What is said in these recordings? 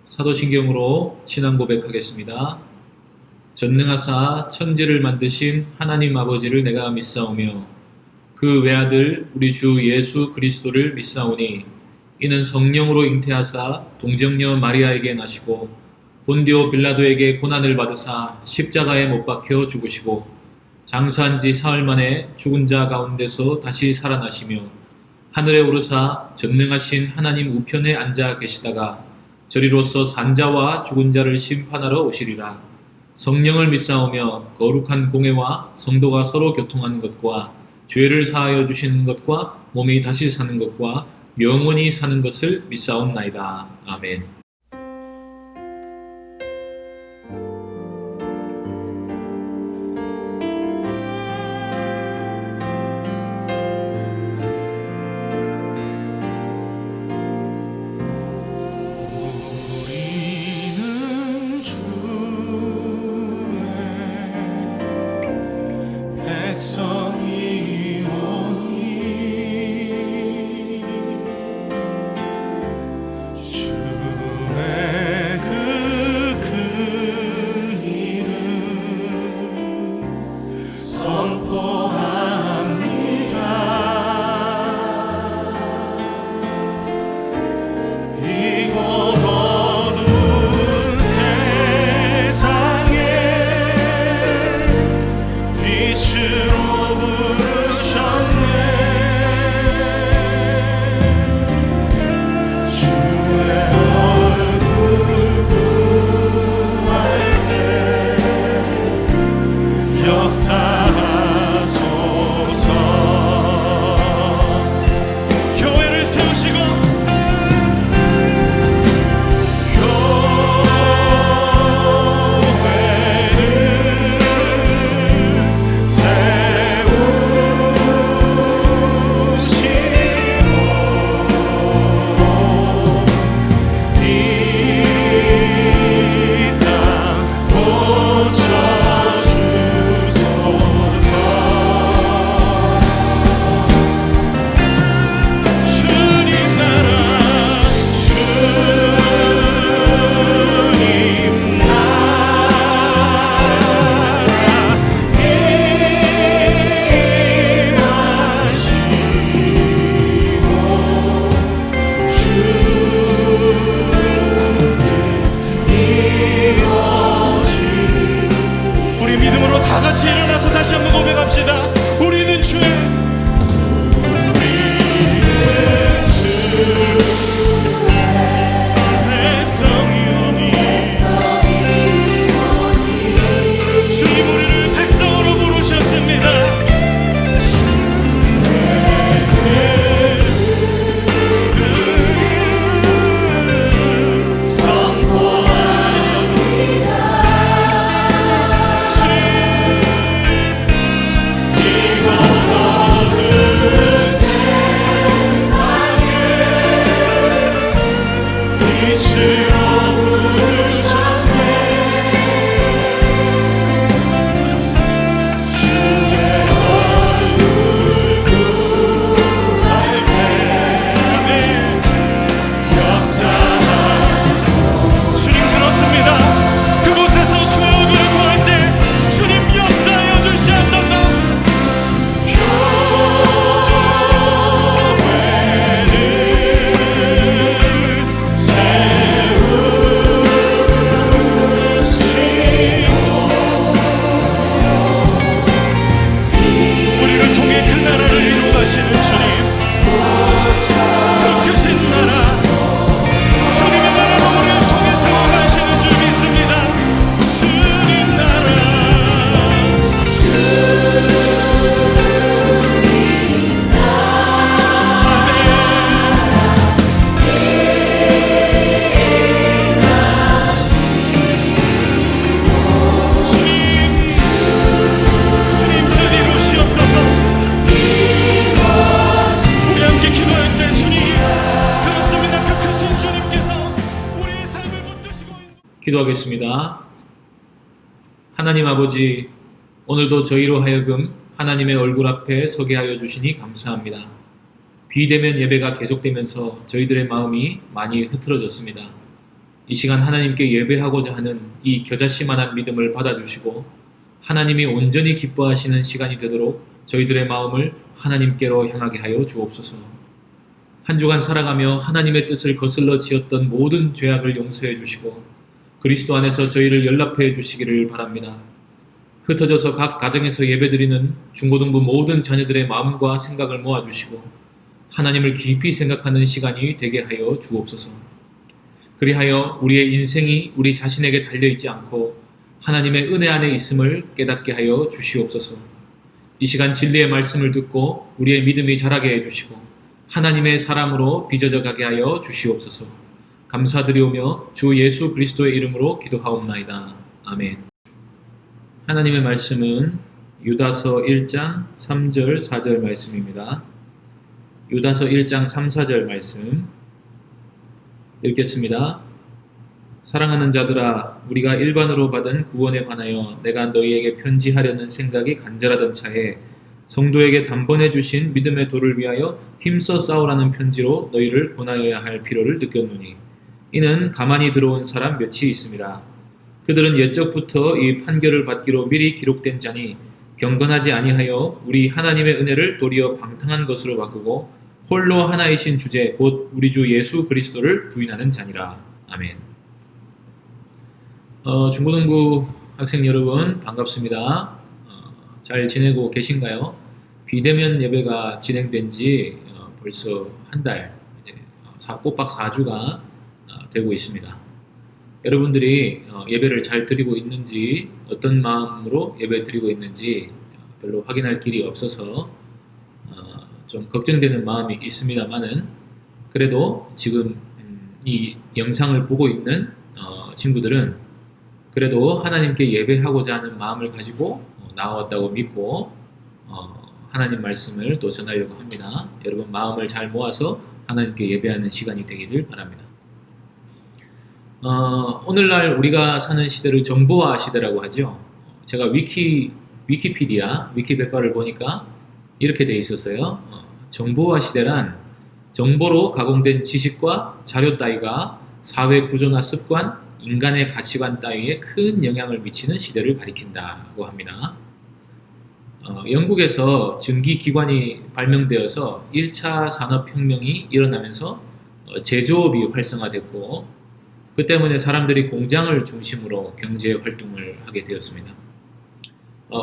사도신경으로 신앙 고백하겠습니다. 전능하사 천지를 만드신 하나님 아버지를 내가 믿사오며 그 외아들 우리 주 예수 그리스도를 믿사오니 이는 성령으로 잉태하사 동정녀 마리아에게 나시고 본디오 빌라도에게 고난을 받으사 십자가에 못 박혀 죽으시고 장사한 지 사흘 만에 죽은 자 가운데서 다시 살아나시며 하늘에 오르사 전능하신 하나님 우편에 앉아 계시다가 저리로서 산자와 죽은 자를 심판하러 오시리라. 성령을 믿사오며 거룩한 공회와 성도가 서로 교통하는 것과 죄를 사하여 주시는 것과 몸이 다시 사는 것과 영원히 사는 것을 믿사옵나이다. 아멘. 기도하겠습니다. 하나님 아버지, 오늘도 저희로 하여금 하나님의 얼굴 앞에 서게 하여 주시니 감사합니다. 비대면 예배가 계속되면서 저희들의 마음이 많이 흐트러졌습니다. 이 시간 하나님께 예배하고자 하는 이 겨자씨만한 믿음을 받아주시고 하나님이 온전히 기뻐하시는 시간이 되도록 저희들의 마음을 하나님께로 향하게 하여 주옵소서. 한 주간 살아가며 하나님의 뜻을 거슬러 지었던 모든 죄악을 용서해 주시고 그리스도 안에서 저희를 연락해 주시기를 바랍니다. 흩어져서 각 가정에서 예배드리는 중고등부 모든 자녀들의 마음과 생각을 모아주시고 하나님을 깊이 생각하는 시간이 되게 하여 주옵소서. 그리하여 우리의 인생이 우리 자신에게 달려있지 않고 하나님의 은혜 안에 있음을 깨닫게 하여 주시옵소서. 이 시간 진리의 말씀을 듣고 우리의 믿음이 자라게 해주시고 하나님의 사람으로 빚어져 가게 하여 주시옵소서. 감사드리오며 주 예수 그리스도의 이름으로 기도하옵나이다. 아멘. 하나님의 말씀은 유다서 1장 3절 4절 말씀입니다. 유다서 1장 3, 4절 말씀 읽겠습니다. 사랑하는 자들아, 우리가 일반으로 받은 구원에 관하여 내가 너희에게 편지하려는 생각이 간절하던 차에 성도에게 단번에 주신 믿음의 도를 위하여 힘써 싸우라는 편지로 너희를 권하여야 할 필요를 느꼈노니 이는 가만히 들어온 사람 몇이 있음이라. 그들은 옛적부터 이 판결을 받기로 미리 기록된 자니 경건하지 아니하여 우리 하나님의 은혜를 도리어 방탕한 것으로 바꾸고 홀로 하나이신 주제 곧 우리 주 예수 그리스도를 부인하는 자니라. 아멘. 중고등부 학생 여러분 반갑습니다. 잘 지내고 계신가요? 비대면 예배가 진행된 지 벌써 한 달, 꼬박 4주가 되고 있습니다. 여러분들이 예배를 잘 드리고 있는지 어떤 마음으로 예배 드리고 있는지 별로 확인할 길이 없어서 좀 걱정되는 마음이 있습니다만은 그래도 지금 이 영상을 보고 있는 친구들은 그래도 하나님께 예배하고자 하는 마음을 가지고 나왔다고 믿고 하나님 말씀을 또 전하려고 합니다. 여러분 마음을 잘 모아서 하나님께 예배하는 시간이 되기를 바랍니다. 오늘날 우리가 사는 시대를 정보화 시대라고 하죠. 제가 위키피디아, 위키백과를 보니까 이렇게 돼 있었어요. 정보화 시대란 정보로 가공된 지식과 자료 따위가 사회 구조나 습관, 인간의 가치관 따위에 큰 영향을 미치는 시대를 가리킨다고 합니다. 영국에서 증기기관이 발명되어서 1차 산업혁명이 일어나면서 제조업이 활성화됐고 그 때문에 사람들이 공장을 중심으로 경제활동을 하게 되었습니다.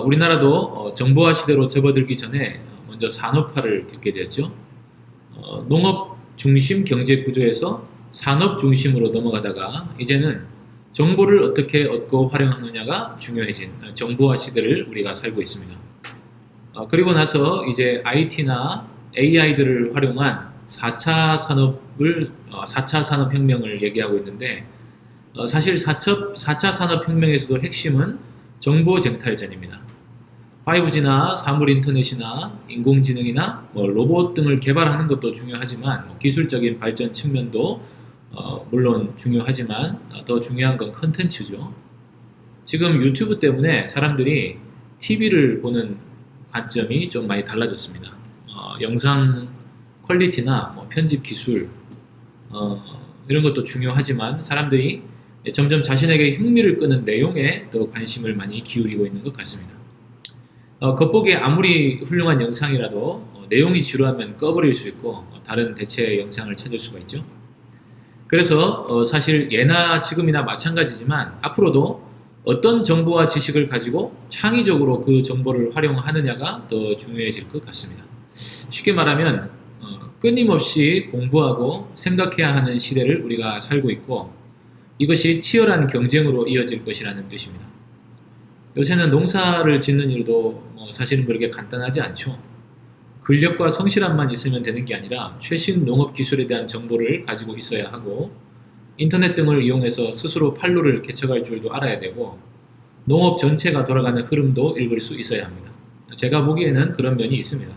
우리나라도 정보화 시대로 접어들기 전에 먼저 산업화를 겪게 되었죠. 농업 중심 경제 구조에서 산업 중심으로 넘어가다가 이제는 정보를 어떻게 얻고 활용하느냐가 중요해진 정보화 시대를 우리가 살고 있습니다. 그리고 나서 이제 IT나 AI들을 활용한 4차 산업혁명을 얘기하고 있는데 사실 4차 산업혁명에서도 핵심은 정보쟁탈전입니다. 5G나 사물인터넷이나 인공지능이나 로봇 등을 개발하는 것도 중요하지만 기술적인 발전 측면도 물론 중요하지만 더 중요한 건 컨텐츠죠. 지금 유튜브 때문에 사람들이 TV를 보는 관점이 좀 많이 달라졌습니다. 영상 퀄리티나 편집 기술 이런 것도 중요하지만 사람들이 점점 자신에게 흥미를 끄는 내용에 더 관심을 많이 기울이고 있는 것 같습니다. 겉보기에 아무리 훌륭한 영상이라도 내용이 지루하면 꺼버릴 수 있고 다른 대체 영상을 찾을 수가 있죠. 그래서 사실 예나 지금이나 마찬가지지만 앞으로도 어떤 정보와 지식을 가지고 창의적으로 그 정보를 활용하느냐가 더 중요해질 것 같습니다. 쉽게 말하면 끊임없이 공부하고 생각해야 하는 시대를 우리가 살고 있고 이것이 치열한 경쟁으로 이어질 것이라는 뜻입니다. 요새는 농사를 짓는 일도 사실은 그렇게 간단하지 않죠. 근력과 성실함만 있으면 되는 게 아니라 최신 농업 기술에 대한 정보를 가지고 있어야 하고 인터넷 등을 이용해서 스스로 판로를 개척할 줄도 알아야 되고 농업 전체가 돌아가는 흐름도 읽을 수 있어야 합니다. 제가 보기에는 그런 면이 있습니다.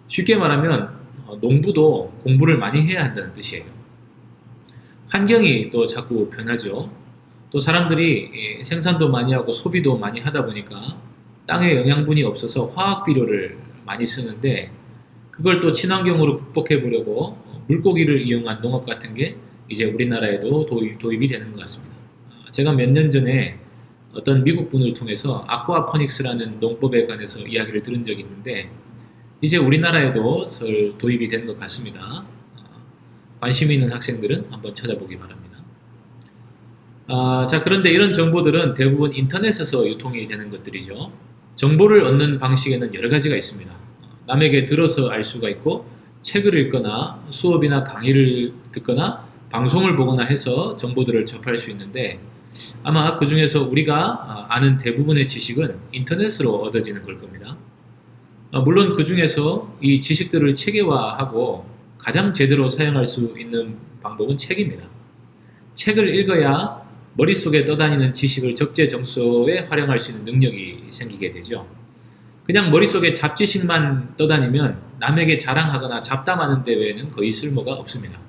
쉽게 말하면 농부도 공부를 많이 해야 한다는 뜻이에요. 환경이 또 자꾸 변하죠. 또 사람들이 생산도 많이 하고 소비도 많이 하다 보니까 땅에 영양분이 없어서 화학 비료를 많이 쓰는데 그걸 또 친환경으로 극복해 보려고 물고기를 이용한 농업 같은 게 이제 우리나라에도 도입이 되는 것 같습니다. 제가 몇 년 전에 어떤 미국 분을 통해서 아쿠아포닉스라는 농법에 관해서 이야기를 들은 적이 있는데 이제 우리나라에도 도입이 되는 것 같습니다. 관심 있는 학생들은 한번 찾아보기 바랍니다. 자, 그런데 이런 정보들은 대부분 인터넷에서 유통이 되는 것들이죠. 정보를 얻는 방식에는 여러 가지가 있습니다. 남에게 들어서 알 수가 있고 책을 읽거나 수업이나 강의를 듣거나 방송을 보거나 해서 정보들을 접할 수 있는데 아마 그 중에서 우리가 아는 대부분의 지식은 인터넷으로 얻어지는 걸 겁니다. 물론 그 중에서 이 지식들을 체계화하고 가장 제대로 사용할 수 있는 방법은 책입니다. 책을 읽어야 머릿속에 떠다니는 지식을 적재적소에 활용할 수 있는 능력이 생기게 되죠. 그냥 머릿속에 잡지식만 떠다니면 남에게 자랑하거나 잡담하는 데 외에는 거의 쓸모가 없습니다.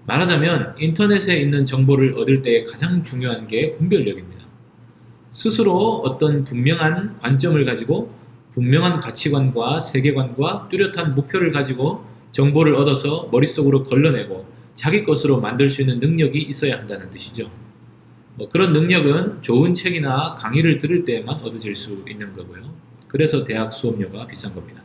말하자면 인터넷에 있는 정보를 얻을 때 가장 중요한 게 분별력입니다. 스스로 어떤 분명한 관점을 가지고 분명한 가치관과 세계관과 뚜렷한 목표를 가지고 정보를 얻어서 머릿속으로 걸러내고 자기 것으로 만들 수 있는 능력이 있어야 한다는 뜻이죠. 그런 능력은 좋은 책이나 강의를 들을 때에만 얻어질 수 있는 거고요. 그래서 대학 수업료가 비싼 겁니다.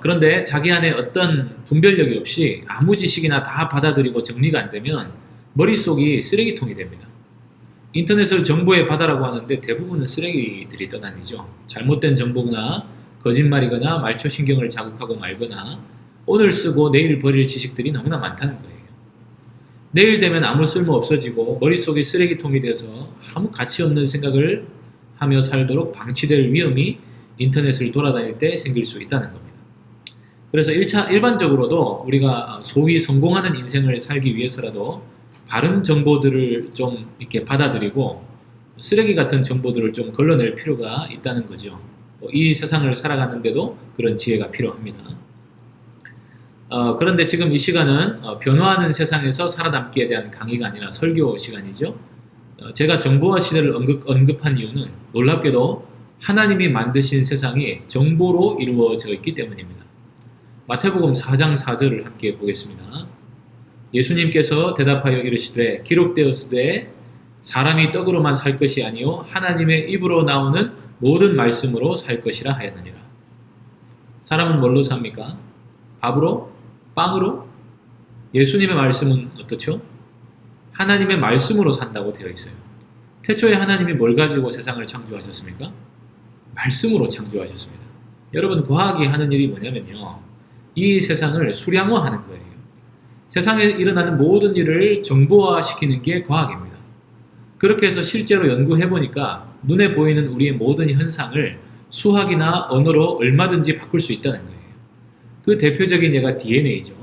그런데 자기 안에 어떤 분별력이 없이 아무 지식이나 다 받아들이고 정리가 안 되면 머릿속이 쓰레기통이 됩니다. 인터넷을 정보의 바다라고 하는데 대부분은 쓰레기들이 떠다니죠. 잘못된 정보나 거짓말이거나 말초신경을 자극하고 말거나 오늘 쓰고 내일 버릴 지식들이 너무나 많다는 거예요. 내일 되면 아무 쓸모 없어지고 머릿속이 쓰레기통이 돼서 아무 가치 없는 생각을 하며 살도록 방치될 위험이 인터넷을 돌아다닐 때 생길 수 있다는 겁니다. 그래서 일반적으로도 우리가 소위 성공하는 인생을 살기 위해서라도 바른 정보들을 좀 이렇게 받아들이고 쓰레기 같은 정보들을 좀 걸러낼 필요가 있다는 거죠. 이 세상을 살아가는데도 그런 지혜가 필요합니다. 그런데 지금 이 시간은 변화하는 세상에서 살아남기에 대한 강의가 아니라 설교 시간이죠. 제가 정보화 시대를 언급한 이유는 놀랍게도 하나님이 만드신 세상이 정보로 이루어져 있기 때문입니다. 마태복음 4장 4절을 함께 보겠습니다. 예수님께서 대답하여 이르시되 기록되었으되 사람이 떡으로만 살 것이 아니요 하나님의 입으로 나오는 모든 말씀으로 살 것이라 하였느니라. 사람은 뭘로 삽니까? 밥으로? 빵으로? 예수님의 말씀은 어떻죠? 하나님의 말씀으로 산다고 되어 있어요. 태초에 하나님이 뭘 가지고 세상을 창조하셨습니까? 말씀으로 창조하셨습니다. 여러분, 과학이 하는 일이 뭐냐면요, 이 세상을 수량화하는 거예요. 세상에 일어나는 모든 일을 정보화시키는 게 과학입니다. 그렇게 해서 실제로 연구해보니까 눈에 보이는 우리의 모든 현상을 수학이나 언어로 얼마든지 바꿀 수 있다는 거예요. 그 대표적인 예가 DNA죠.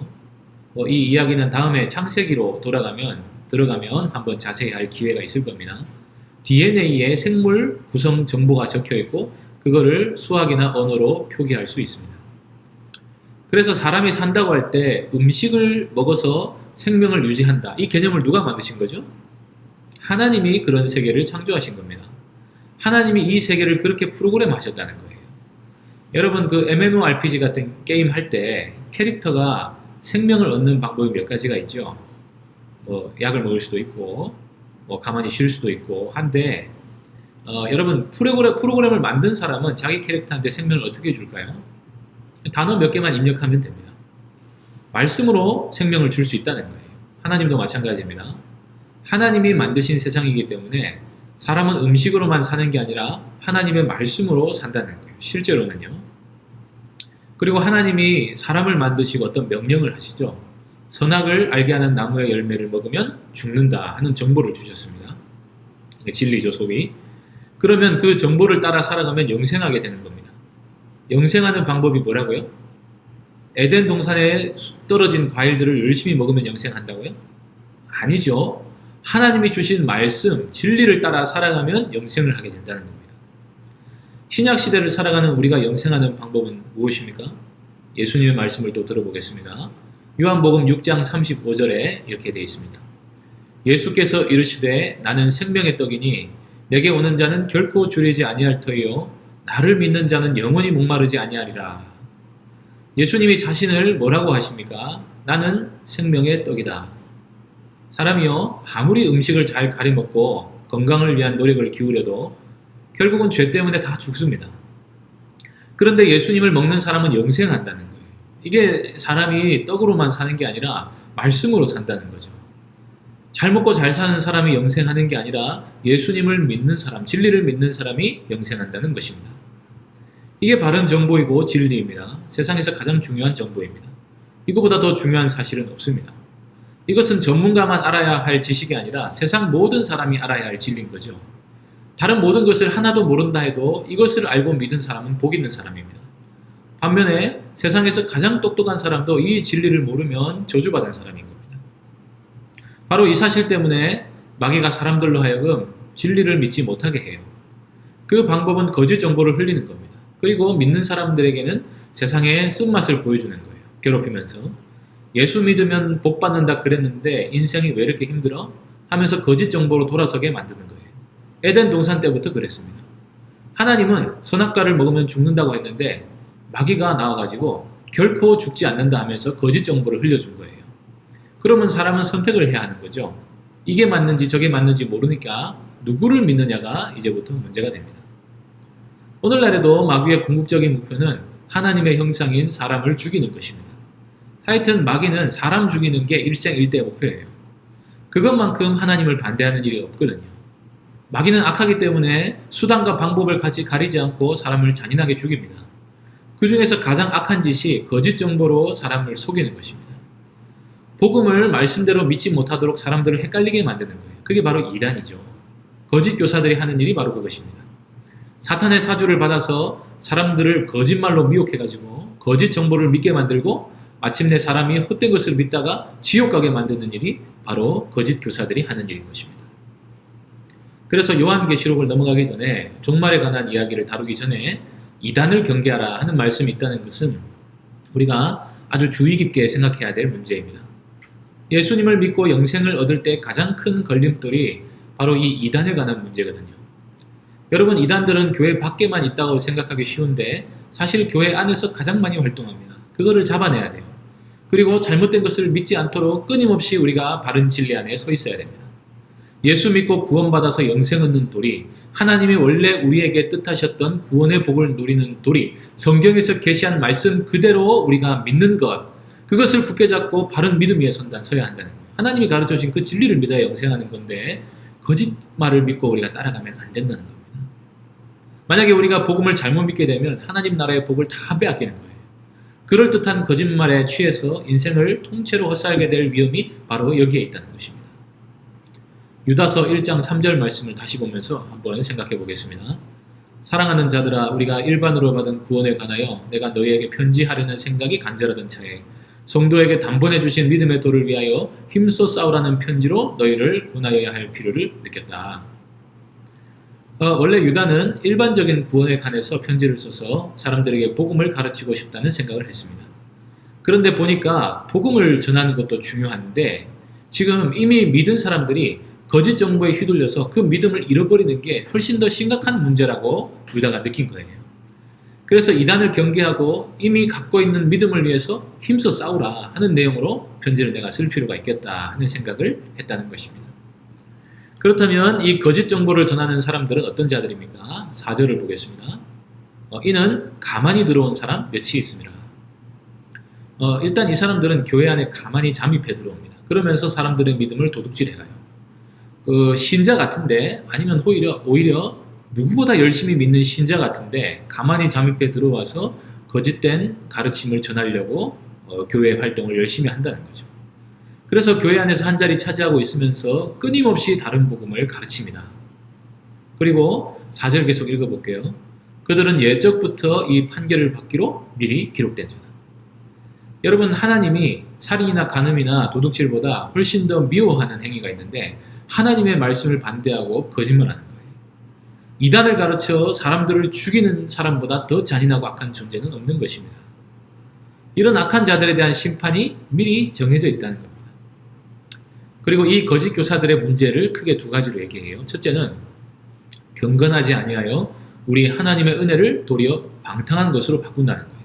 이 이야기는 다음에 창세기로 들어가면 한번 자세히 할 기회가 있을 겁니다. DNA에 생물 구성 정보가 적혀 있고 그거를 수학이나 언어로 표기할 수 있습니다. 그래서 사람이 산다고 할 때 음식을 먹어서 생명을 유지한다. 이 개념을 누가 만드신 거죠? 하나님이 그런 세계를 창조하신 겁니다. 하나님이 이 세계를 그렇게 프로그램 하셨다는 거예요. 여러분, 그 MMORPG 같은 게임 할 때 캐릭터가 생명을 얻는 방법이 몇 가지가 있죠. 약을 먹을 수도 있고 가만히 쉴 수도 있고 한데 여러분, 프로그램을 만든 사람은 자기 캐릭터한테 생명을 어떻게 줄까요? 단어 몇 개만 입력하면 됩니다. 말씀으로 생명을 줄 수 있다는 거예요. 하나님도 마찬가지입니다. 하나님이 만드신 세상이기 때문에 사람은 음식으로만 사는 게 아니라 하나님의 말씀으로 산다는 거예요. 실제로는요. 그리고 하나님이 사람을 만드시고 어떤 명령을 하시죠. 선악을 알게 하는 나무의 열매를 먹으면 죽는다 하는 정보를 주셨습니다. 이게 진리죠, 소위. 그러면 그 정보를 따라 살아가면 영생하게 되는 겁니다. 영생하는 방법이 뭐라고요? 에덴 동산에 떨어진 과일들을 열심히 먹으면 영생한다고요? 아니죠. 하나님이 주신 말씀, 진리를 따라 살아가면 영생을 하게 된다는 겁니다. 신약 시대를 살아가는 우리가 영생하는 방법은 무엇입니까? 예수님의 말씀을 또 들어보겠습니다. 요한복음 6장 35절에 이렇게 되어 있습니다. 예수께서 이르시되 나는 생명의 떡이니 내게 오는 자는 결코 줄이지 아니할 터이요 나를 믿는 자는 영원히 목마르지 아니하리라. 예수님이 자신을 뭐라고 하십니까? 나는 생명의 떡이다. 사람이요, 아무리 음식을 잘 가리먹고 건강을 위한 노력을 기울여도 결국은 죄 때문에 다 죽습니다. 그런데 예수님을 먹는 사람은 영생한다는 거예요. 이게 사람이 떡으로만 사는 게 아니라 말씀으로 산다는 거죠. 잘 먹고 잘 사는 사람이 영생하는 게 아니라 예수님을 믿는 사람, 진리를 믿는 사람이 영생한다는 것입니다. 이게 바른 정보이고 진리입니다. 세상에서 가장 중요한 정보입니다. 이거보다 더 중요한 사실은 없습니다. 이것은 전문가만 알아야 할 지식이 아니라 세상 모든 사람이 알아야 할 진리인 거죠. 다른 모든 것을 하나도 모른다 해도 이것을 알고 믿은 사람은 복 있는 사람입니다. 반면에 세상에서 가장 똑똑한 사람도 이 진리를 모르면 저주받은 사람인 겁니다. 바로 이 사실 때문에 마귀가 사람들로 하여금 진리를 믿지 못하게 해요. 그 방법은 거짓 정보를 흘리는 겁니다. 그리고 믿는 사람들에게는 세상의 쓴맛을 보여주는 거예요. 괴롭히면서 예수 믿으면 복 받는다 그랬는데 인생이 왜 이렇게 힘들어? 하면서 거짓 정보로 돌아서게 만드는 거예요. 에덴 동산 때부터 그랬습니다. 하나님은 선악과를 먹으면 죽는다고 했는데 마귀가 나와가지고 결코 죽지 않는다 하면서 거짓 정보를 흘려준 거예요. 그러면 사람은 선택을 해야 하는 거죠. 이게 맞는지 저게 맞는지 모르니까 누구를 믿느냐가 이제부터 문제가 됩니다. 오늘날에도 마귀의 궁극적인 목표는 하나님의 형상인 사람을 죽이는 것입니다. 하여튼 마귀는 사람 죽이는 게 일생일대 목표예요. 그것만큼 하나님을 반대하는 일이 없거든요. 마귀는 악하기 때문에 수단과 방법을 같이 가리지 않고 사람을 잔인하게 죽입니다. 그 중에서 가장 악한 짓이 거짓 정보로 사람을 속이는 것입니다. 복음을 말씀대로 믿지 못하도록 사람들을 헷갈리게 만드는 거예요. 그게 바로 이단이죠. 거짓 교사들이 하는 일이 바로 그것입니다. 사탄의 사주를 받아서 사람들을 거짓말로 미혹해가지고 거짓 정보를 믿게 만들고 마침내 사람이 헛된 것을 믿다가 지옥 가게 만드는 일이 바로 거짓 교사들이 하는 일인 것입니다. 그래서 요한계시록을 넘어가기 전에 종말에 관한 이야기를 다루기 전에 이단을 경계하라 하는 말씀이 있다는 것은 우리가 아주 주의 깊게 생각해야 될 문제입니다. 예수님을 믿고 영생을 얻을 때 가장 큰 걸림돌이 바로 이 이단에 관한 문제거든요. 여러분, 이단들은 교회 밖에만 있다고 생각하기 쉬운데 사실 교회 안에서 가장 많이 활동합니다. 그거를 잡아내야 돼요. 그리고 잘못된 것을 믿지 않도록 끊임없이 우리가 바른 진리 안에 서 있어야 됩니다. 예수 믿고 구원받아서 영생 얻는 도리, 하나님이 원래 우리에게 뜻하셨던 구원의 복을 누리는 도리, 성경에서 계시한 말씀 그대로 우리가 믿는 것, 그것을 굳게 잡고 바른 믿음 위에 서야 한다는 거예요. 하나님이 가르쳐주신 그 진리를 믿어야 영생하는 건데 거짓말을 믿고 우리가 따라가면 안 된다는 겁니다. 만약에 우리가 복음을 잘못 믿게 되면 하나님 나라의 복을 다 빼앗기는 거예요. 그럴듯한 거짓말에 취해서 인생을 통째로 헛살게 될 위험이 바로 여기에 있다는 것입니다. 유다서 1장 3절 말씀을 다시 보면서 한번 생각해 보겠습니다. 사랑하는 자들아, 우리가 일반으로 받은 구원에 관하여 내가 너희에게 편지하려는 생각이 간절하던 차에 성도에게 단번에 주신 믿음의 도를 위하여 힘써 싸우라는 편지로 너희를 권하여야 할 필요를 느꼈다. 원래 유다는 일반적인 구원에 관해서 편지를 써서 사람들에게 복음을 가르치고 싶다는 생각을 했습니다. 그런데 보니까 복음을 전하는 것도 중요한데 지금 이미 믿은 사람들이 거짓 정보에 휘둘려서 그 믿음을 잃어버리는 게 훨씬 더 심각한 문제라고 유다가 느낀 거예요. 그래서 이단을 경계하고 이미 갖고 있는 믿음을 위해서 힘써 싸우라 하는 내용으로 편지를 내가 쓸 필요가 있겠다 하는 생각을 했다는 것입니다. 그렇다면 이 거짓 정보를 전하는 사람들은 어떤 자들입니까? 4절을 보겠습니다. 이는 가만히 들어온 사람 몇이 있습니다. 일단 이 사람들은 교회 안에 가만히 잠입해 들어옵니다. 그러면서 사람들의 믿음을 도둑질해가요. 신자 같은데 아니면 오히려 누구보다 열심히 믿는 신자 같은데 가만히 잠입해 들어와서 거짓된 가르침을 전하려고 교회 활동을 열심히 한다는 거죠. 그래서 교회 안에서 한 자리 차지하고 있으면서 끊임없이 다른 복음을 가르칩니다. 그리고 4절 계속 읽어볼게요. 그들은 예적부터 이 판결을 받기로 미리 기록된 자다. 여러분, 하나님이 살인이나 간음이나 도둑질보다 훨씬 더 미워하는 행위가 있는데 하나님의 말씀을 반대하고 거짓말하는 거예요. 이단을 가르쳐 사람들을 죽이는 사람보다 더 잔인하고 악한 존재는 없는 것입니다. 이런 악한 자들에 대한 심판이 미리 정해져 있다는 겁니다. 그리고 이 거짓 교사들의 문제를 크게 두 가지로 얘기해요. 첫째는 경건하지 아니하여 우리 하나님의 은혜를 도리어 방탕한 것으로 바꾼다는 거예요.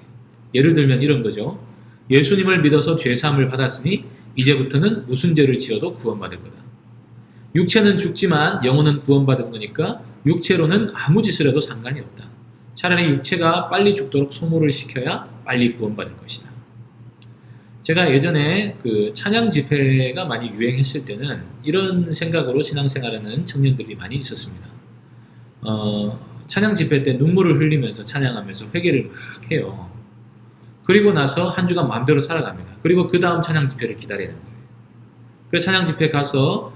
예를 들면 이런 거죠. 예수님을 믿어서 죄사함을 받았으니 이제부터는 무슨 죄를 지어도 구원받을 거다. 육체는 죽지만 영혼은 구원받은 거니까 육체로는 아무 짓을 해도 상관이 없다. 차라리 육체가 빨리 죽도록 소모를 시켜야 빨리 구원받을 것이다. 제가 예전에 그 찬양 집회가 많이 유행했을 때는 이런 생각으로 신앙생활하는 청년들이 많이 있었습니다. 찬양 집회 때 눈물을 흘리면서 찬양하면서 회개를 막 해요. 그리고 나서 한 주간 마음대로 살아갑니다. 그리고 그 다음 찬양 집회를 기다리는 거예요. 그래서 찬양 집회 가서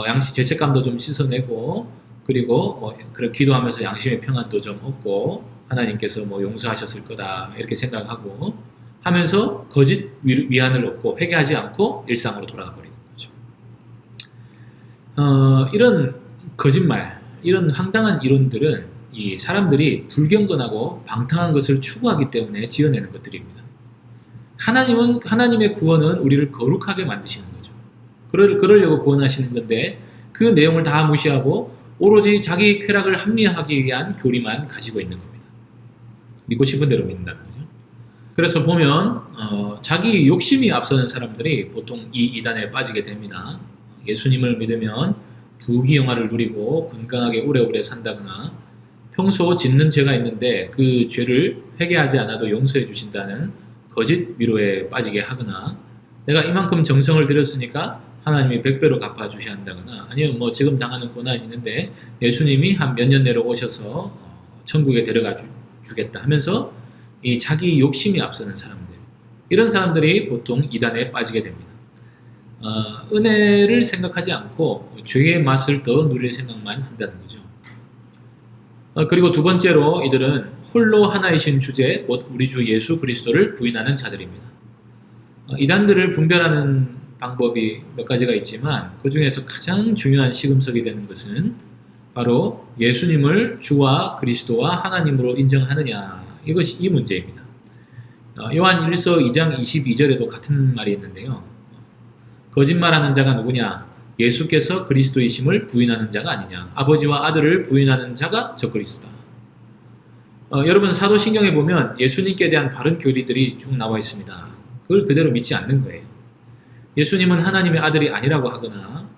양심 죄책감도 좀 씻어내고, 그리고 그런 기도하면서 양심의 평안도 좀 얻고, 하나님께서 용서하셨을 거다 이렇게 생각하고 하면서 거짓 위안을 얻고 회개하지 않고 일상으로 돌아가 버리는 거죠. 이런 거짓말, 이런 황당한 이론들은 이 사람들이 불경건하고 방탕한 것을 추구하기 때문에 지어내는 것들입니다. 하나님의 구원은 우리를 거룩하게 만드시는 거죠. 그러려고 구원하시는 건데 그 내용을 다 무시하고 오로지 자기 쾌락을 합리화하기 위한 교리만 가지고 있는 겁니다. 믿고 싶은 대로 믿는다는 거죠. 그래서 보면 자기 욕심이 앞서는 사람들이 보통 이 이단에 빠지게 됩니다. 예수님을 믿으면 부귀영화를 누리고 건강하게 오래오래 산다거나 평소 짓는 죄가 있는데 그 죄를 회개하지 않아도 용서해 주신다는 거짓 위로에 빠지게 하거나 내가 이만큼 정성을 들였으니까 하나님이 100배로 갚아주셔야 한다거나 아니면 지금 당하는 고난이 있는데 예수님이 한 몇 년 내로 오셔서 천국에 데려가 주겠다 하면서 이 자기 욕심이 앞서는 사람들, 이런 사람들이 보통 이단에 빠지게 됩니다. 은혜를 생각하지 않고 죄의 맛을 더 누릴 생각만 한다는 거죠. 그리고 두 번째로 이들은 홀로 하나이신 주제, 곧 우리 주 예수 그리스도를 부인하는 자들입니다. 이단들을 분별하는 방법이 몇 가지가 있지만 그 중에서 가장 중요한 시금석이 되는 것은 바로 예수님을 주와 그리스도와 하나님으로 인정하느냐, 이것이 이 문제입니다. 요한 1서 2장 22절에도 같은 말이 있는데요. 거짓말하는 자가 누구냐? 예수께서 그리스도이심을 부인하는 자가 아니냐? 아버지와 아들을 부인하는 자가 저 그리스도다. 여러분 사도신경에 보면 예수님께 대한 바른 교리들이 쭉 나와 있습니다. 그걸 그대로 믿지 않는 거예요. 예수님은 하나님의 아들이 아니라고 하거나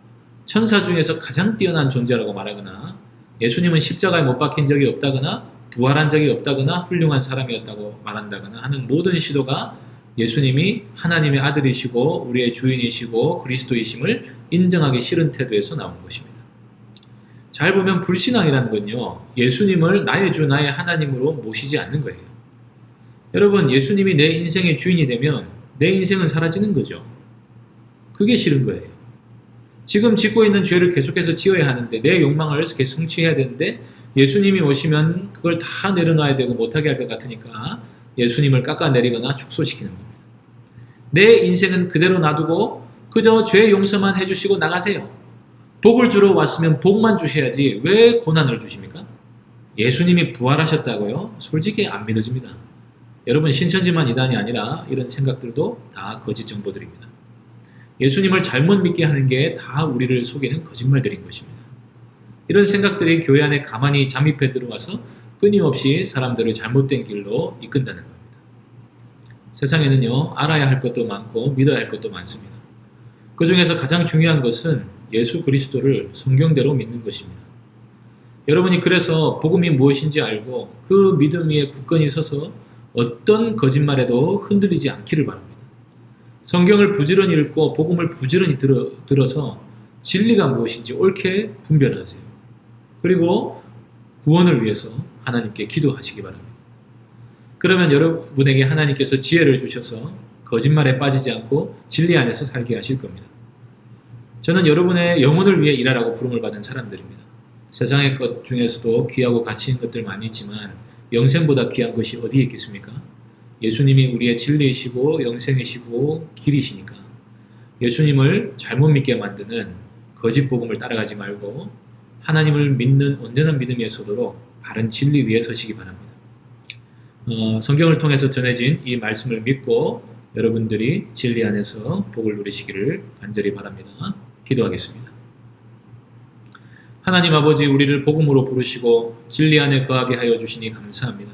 천사 중에서 가장 뛰어난 존재라고 말하거나 예수님은 십자가에 못 박힌 적이 없다거나 부활한 적이 없다거나 훌륭한 사람이었다고 말한다거나 하는 모든 시도가 예수님이 하나님의 아들이시고 우리의 주인이시고 그리스도이심을 인정하기 싫은 태도에서 나온 것입니다. 잘 보면 불신앙이라는 건요, 예수님을 나의 주 나의 하나님으로 모시지 않는 거예요. 여러분, 예수님이 내 인생의 주인이 되면 내 인생은 사라지는 거죠. 그게 싫은 거예요. 지금 짓고 있는 죄를 계속해서 지어야 하는데 내 욕망을 계속 성취해야 되는데 예수님이 오시면 그걸 다 내려놔야 되고 못하게 할 것 같으니까 예수님을 깎아내리거나 축소시키는 겁니다. 내 인생은 그대로 놔두고 그저 죄 용서만 해주시고 나가세요. 복을 주러 왔으면 복만 주셔야지 왜 고난을 주십니까? 예수님이 부활하셨다고요? 솔직히 안 믿어집니다. 여러분, 신천지만 이단이 아니라 이런 생각들도 다 거짓 정보들입니다. 예수님을 잘못 믿게 하는 게 다 우리를 속이는 거짓말들인 것입니다. 이런 생각들이 교회 안에 가만히 잠입해 들어와서 끊임없이 사람들을 잘못된 길로 이끈다는 겁니다. 세상에는요, 알아야 할 것도 많고 믿어야 할 것도 많습니다. 그 중에서 가장 중요한 것은 예수 그리스도를 성경대로 믿는 것입니다. 여러분이 그래서 복음이 무엇인지 알고 그 믿음 위에 굳건히 서서 어떤 거짓말에도 흔들리지 않기를 바랍니다. 성경을 부지런히 읽고 복음을 부지런히 들어서 진리가 무엇인지 옳게 분별하세요. 그리고 구원을 위해서 하나님께 기도하시기 바랍니다. 그러면 여러분에게 하나님께서 지혜를 주셔서 거짓말에 빠지지 않고 진리 안에서 살게 하실 겁니다. 저는 여러분의 영혼을 위해 일하라고 부름을 받은 사람들입니다. 세상의 것 중에서도 귀하고 가치 있는 것들 많이 있지만 영생보다 귀한 것이 어디에 있겠습니까? 예수님이 우리의 진리이시고 영생이시고 길이시니까 예수님을 잘못 믿게 만드는 거짓 복음을 따라가지 말고 하나님을 믿는 온전한 믿음에 서도록 바른 진리 위에 서시기 바랍니다. 성경을 통해서 전해진 이 말씀을 믿고 여러분들이 진리 안에서 복을 누리시기를 간절히 바랍니다. 기도하겠습니다. 하나님 아버지, 우리를 복음으로 부르시고 진리 안에 거하게 하여 주시니 감사합니다.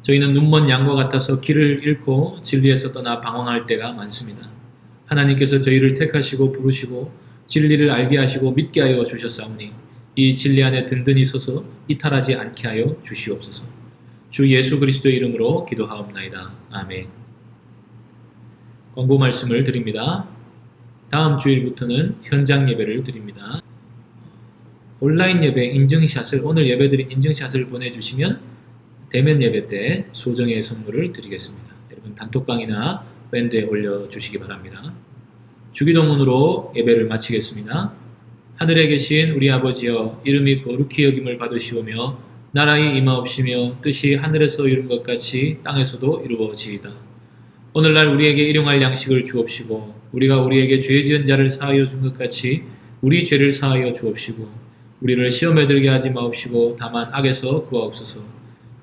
저희는 눈먼 양과 같아서 길을 잃고 진리에서 떠나 방황할 때가 많습니다. 하나님께서 저희를 택하시고 부르시고 진리를 알게 하시고 믿게 하여 주셨사오니 이 진리 안에 든든히 서서 이탈하지 않게 하여 주시옵소서. 주 예수 그리스도의 이름으로 기도하옵나이다. 아멘. 광고 말씀을 드립니다. 다음 주일부터는 현장 예배를 드립니다. 온라인 예배 인증샷을, 오늘 예배드린 인증샷을 보내주시면 대면 예배 때 소정의 선물을 드리겠습니다. 여러분 단톡방이나 밴드에 올려주시기 바랍니다. 주기도문으로 예배를 마치겠습니다. 하늘에 계신 우리 아버지여, 이름이 거룩히 여김을 받으시오며 나라의 임하옵시며 뜻이 하늘에서 이룬 것 같이 땅에서도 이루어지이다. 오늘날 우리에게 일용할 양식을 주옵시고 우리가 우리에게 죄 지은 자를 사하여 준 것 같이 우리 죄를 사하여 주옵시고 우리를 시험에 들게 하지 마옵시고 다만 악에서 구하옵소서.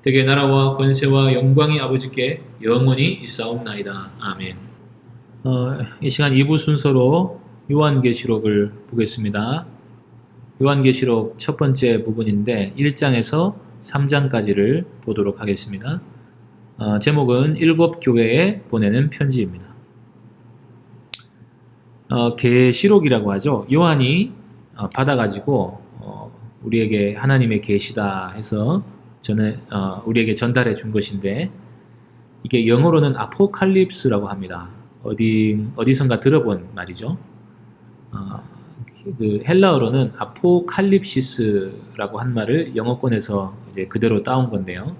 대개 나라와 권세와 영광이 아버지께 영원히 있사옵나이다. 아멘. 이 시간 2부 순서로 요한계시록을 보겠습니다. 요한계시록 첫 번째 부분인데 1장에서 3장까지를 보도록 하겠습니다. 제목은 7 교회에 보내는 편지입니다. 계시록이라고 하죠. 요한이 받아가지고 우리에게 하나님의 계시다 해서 우리에게 전달해 준 것인데, 이게 영어로는 아포칼립스라고 합니다. 어디선가 들어본 말이죠. 그 헬라어로는 아포칼립시스라고 한 말을 영어권에서 이제 그대로 따온 건데요.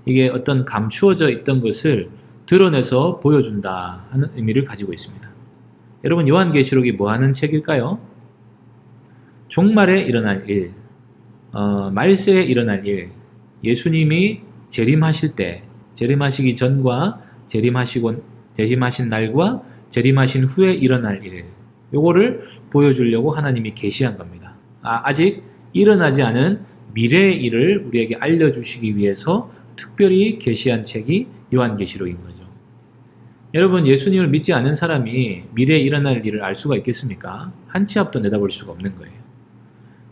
이게 어떤 감추어져 있던 것을 드러내서 보여준다 하는 의미를 가지고 있습니다. 여러분, 요한계시록이 뭐 하는 책일까요? 종말에 일어날 일, 말세에 일어날 일, 예수님이 재림하실 때, 재림하시기 전과 재림하신 날과 재림하신 후에 일어날 일, 요거를 보여주려고 하나님이 계시한 겁니다. 아직 일어나지 않은 미래의 일을 우리에게 알려주시기 위해서 특별히 계시한 책이 요한계시록인 거죠. 여러분, 예수님을 믿지 않은 사람이 미래에 일어날 일을 알 수가 있겠습니까? 한 치 앞도 내다볼 수가 없는 거예요.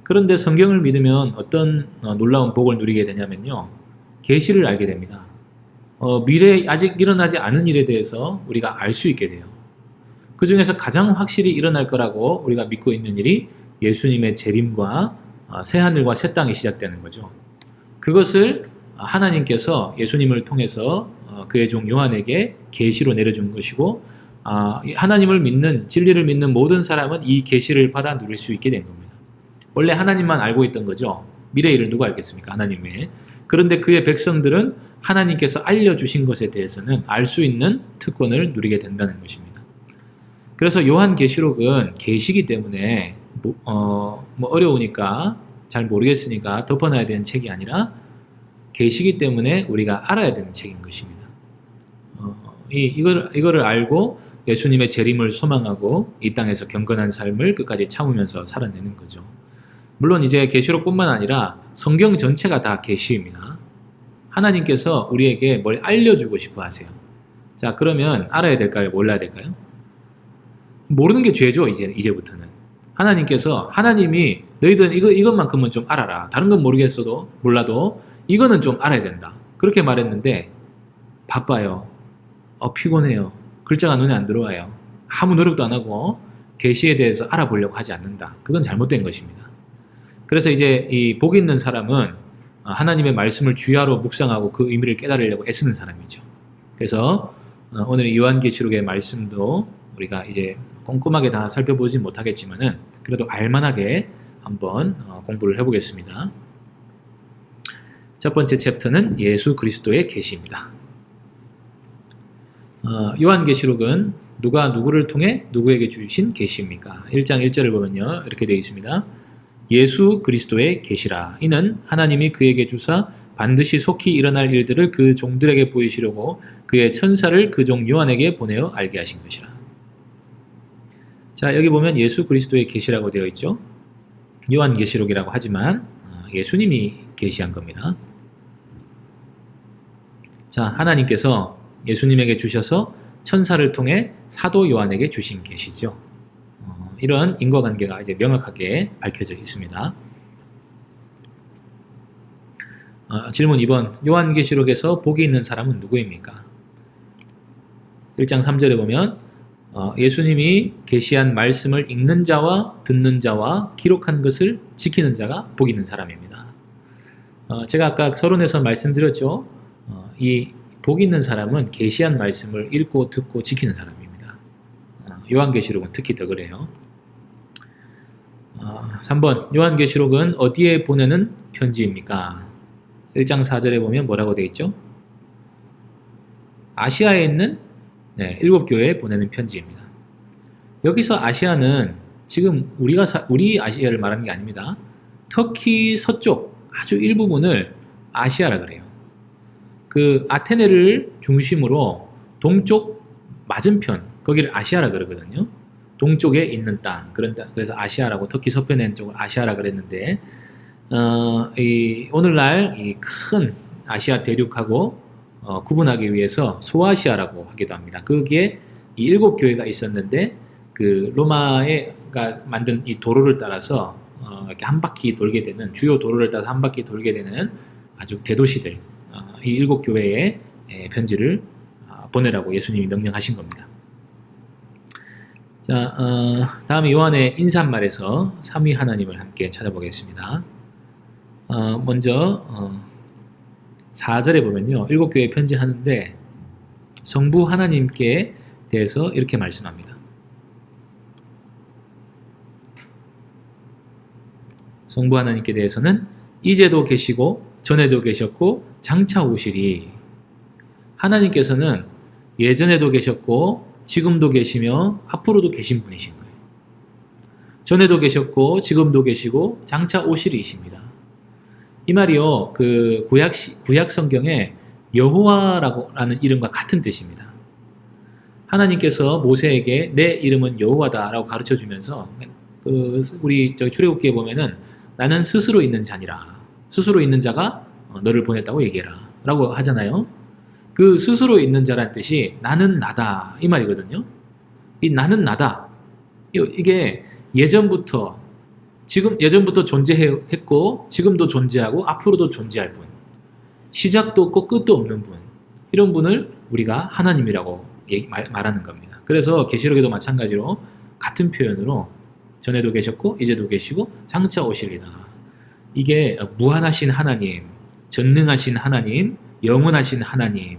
그런데 성경을 믿으면 어떤 놀라운 복을 누리게 되냐면요, 계시를 알게 됩니다. 미래에 아직 일어나지 않은 일에 대해서 우리가 알 수 있게 돼요. 그 중에서 가장 확실히 일어날 거라고 우리가 믿고 있는 일이 예수님의 재림과 새하늘과 새 땅이 시작되는 거죠. 그것을 하나님께서 예수님을 통해서 그의 종 요한에게 계시로 내려준 것이고, 하나님을 믿는, 진리를 믿는 모든 사람은 이 계시를 받아 누릴 수 있게 된 겁니다. 원래 하나님만 알고 있던 거죠. 미래의 일을 누가 알겠습니까? 하나님 외에. 그런데 그의 백성들은 하나님께서 알려주신 것에 대해서는 알 수 있는 특권을 누리게 된다는 것입니다. 그래서 요한계시록은 계시기 때문에 어려우니까 잘 모르겠으니까 덮어놔야 되는 책이 아니라 계시기 때문에 우리가 알아야 되는 책인 것입니다. 이거를 알고 예수님의 재림을 소망하고 이 땅에서 경건한 삶을 끝까지 참으면서 살아내는 거죠. 물론 이제 계시록뿐만 아니라 성경 전체가 다 계시입니다. 하나님께서 우리에게 뭘 알려주고 싶어 하세요. 자, 그러면 알아야 될까요? 몰라야 될까요? 모르는 게 죄죠. 이제부터는 하나님이 너희들은 이것만큼은 좀 알아라. 다른 건 몰라도 이거는 좀 알아야 된다. 그렇게 말했는데 바빠요. 피곤해요. 글자가 눈에 안 들어와요. 아무 노력도 안 하고 계시에 대해서 알아보려고 하지 않는다. 그건 잘못된 것입니다. 그래서 이제 이 복 있는 사람은 하나님의 말씀을 주야로 묵상하고 그 의미를 깨달으려고 애쓰는 사람이죠. 그래서 오늘 요한계시록의 말씀도 우리가 이제 꼼꼼하게 다 살펴보지 못하겠지만은 그래도 알만하게 한번 공부를 해보겠습니다. 첫 번째 챕터는 예수 그리스도의 계시입니다. 요한계시록은 누가 누구를 통해 누구에게 주신 계시입니까? 1장 1절을 보면요, 이렇게 되어 있습니다. 예수 그리스도의 계시라. 이는 하나님이 그에게 주사 반드시 속히 일어날 일들을 그 종들에게 보이시려고 그의 천사를 그 종 요한에게 보내어 알게 하신 것이라. 자, 여기 보면 예수 그리스도의 계시라고 되어 있죠. 요한계시록이라고 하지만 예수님이 계시한 겁니다. 자, 하나님께서 예수님에게 주셔서 천사를 통해 사도 요한에게 주신 계시죠. 이런 인과관계가 이제 명확하게 밝혀져 있습니다. 질문 2번. 요한계시록에서 복이 있는 사람은 누구입니까? 1장 3절에 보면 예수님이 계시한 말씀을 읽는 자와 듣는 자와 기록한 것을 지키는 자가 복 있는 사람입니다. 제가 아까 서론에서 말씀드렸죠. 이 복 있는 사람은 계시한 말씀을 읽고 듣고 지키는 사람입니다. 요한계시록은 특히 더 그래요. 3번. 요한계시록은 어디에 보내는 편지입니까? 1장 4절에 보면 뭐라고 되어 있죠? 아시아에 있는 7교회에 보내는 편지입니다. 여기서 아시아는 지금 우리 아시아를 말하는 게 아닙니다. 터키 서쪽 아주 일부분을 아시아라 그래요. 그 아테네를 중심으로 동쪽 맞은편, 거기를 아시아라 그러거든요. 동쪽에 있는 땅, 그래서 아시아라고, 터키 서편에 있는 쪽을 아시아라 그랬는데, 오늘날 이 큰 아시아 대륙하고 구분하기 위해서 소아시아라고 하기도 합니다. 거기에 이 7교회가 있었는데, 그 로마가 만든 이 도로를 따라서 이렇게 한 바퀴 돌게 되는, 주요 도로를 따라서 한 바퀴 돌게 되는 아주 대도시들, 이 7교회에 편지를 보내라고 예수님이 명령하신 겁니다. 자, 다음에 요한의 인사말에서 삼위 하나님을 함께 찾아보겠습니다. 먼저 4절에 보면요, 7교회에 편지하는데 성부 하나님께 대해서 이렇게 말씀합니다. 성부 하나님께 대해서는 이제도 계시고 전에도 계셨고 장차 오시리. 하나님께서는 예전에도 계셨고 지금도 계시며 앞으로도 계신 분이신 거예요. 전에도 계셨고 지금도 계시고 장차 오시리이십니다. 이 말이요, 그 구약 성경에 여호와라는 이름과 같은 뜻입니다. 하나님께서 모세에게 내 이름은 여호와다라고 가르쳐 주면서 우리 출애굽기에 보면은 나는 스스로 있는 자니라. 스스로 있는 자가 너를 보냈다고 얘기해라 라고 하잖아요. 그 스스로 있는 자란 뜻이 나는 나다 이 말이거든요. 이 나는 나다, 이게 예전부터 존재했고 지금도 존재하고 앞으로도 존재할 분, 시작도 없고 끝도 없는 분, 이런 분을 우리가 하나님이라고 말하는 겁니다. 그래서 계시록에도 마찬가지로 같은 표현으로 전에도 계셨고 이제도 계시고 장차 오실리다. 이게 무한하신 하나님, 전능하신 하나님, 영원하신 하나님,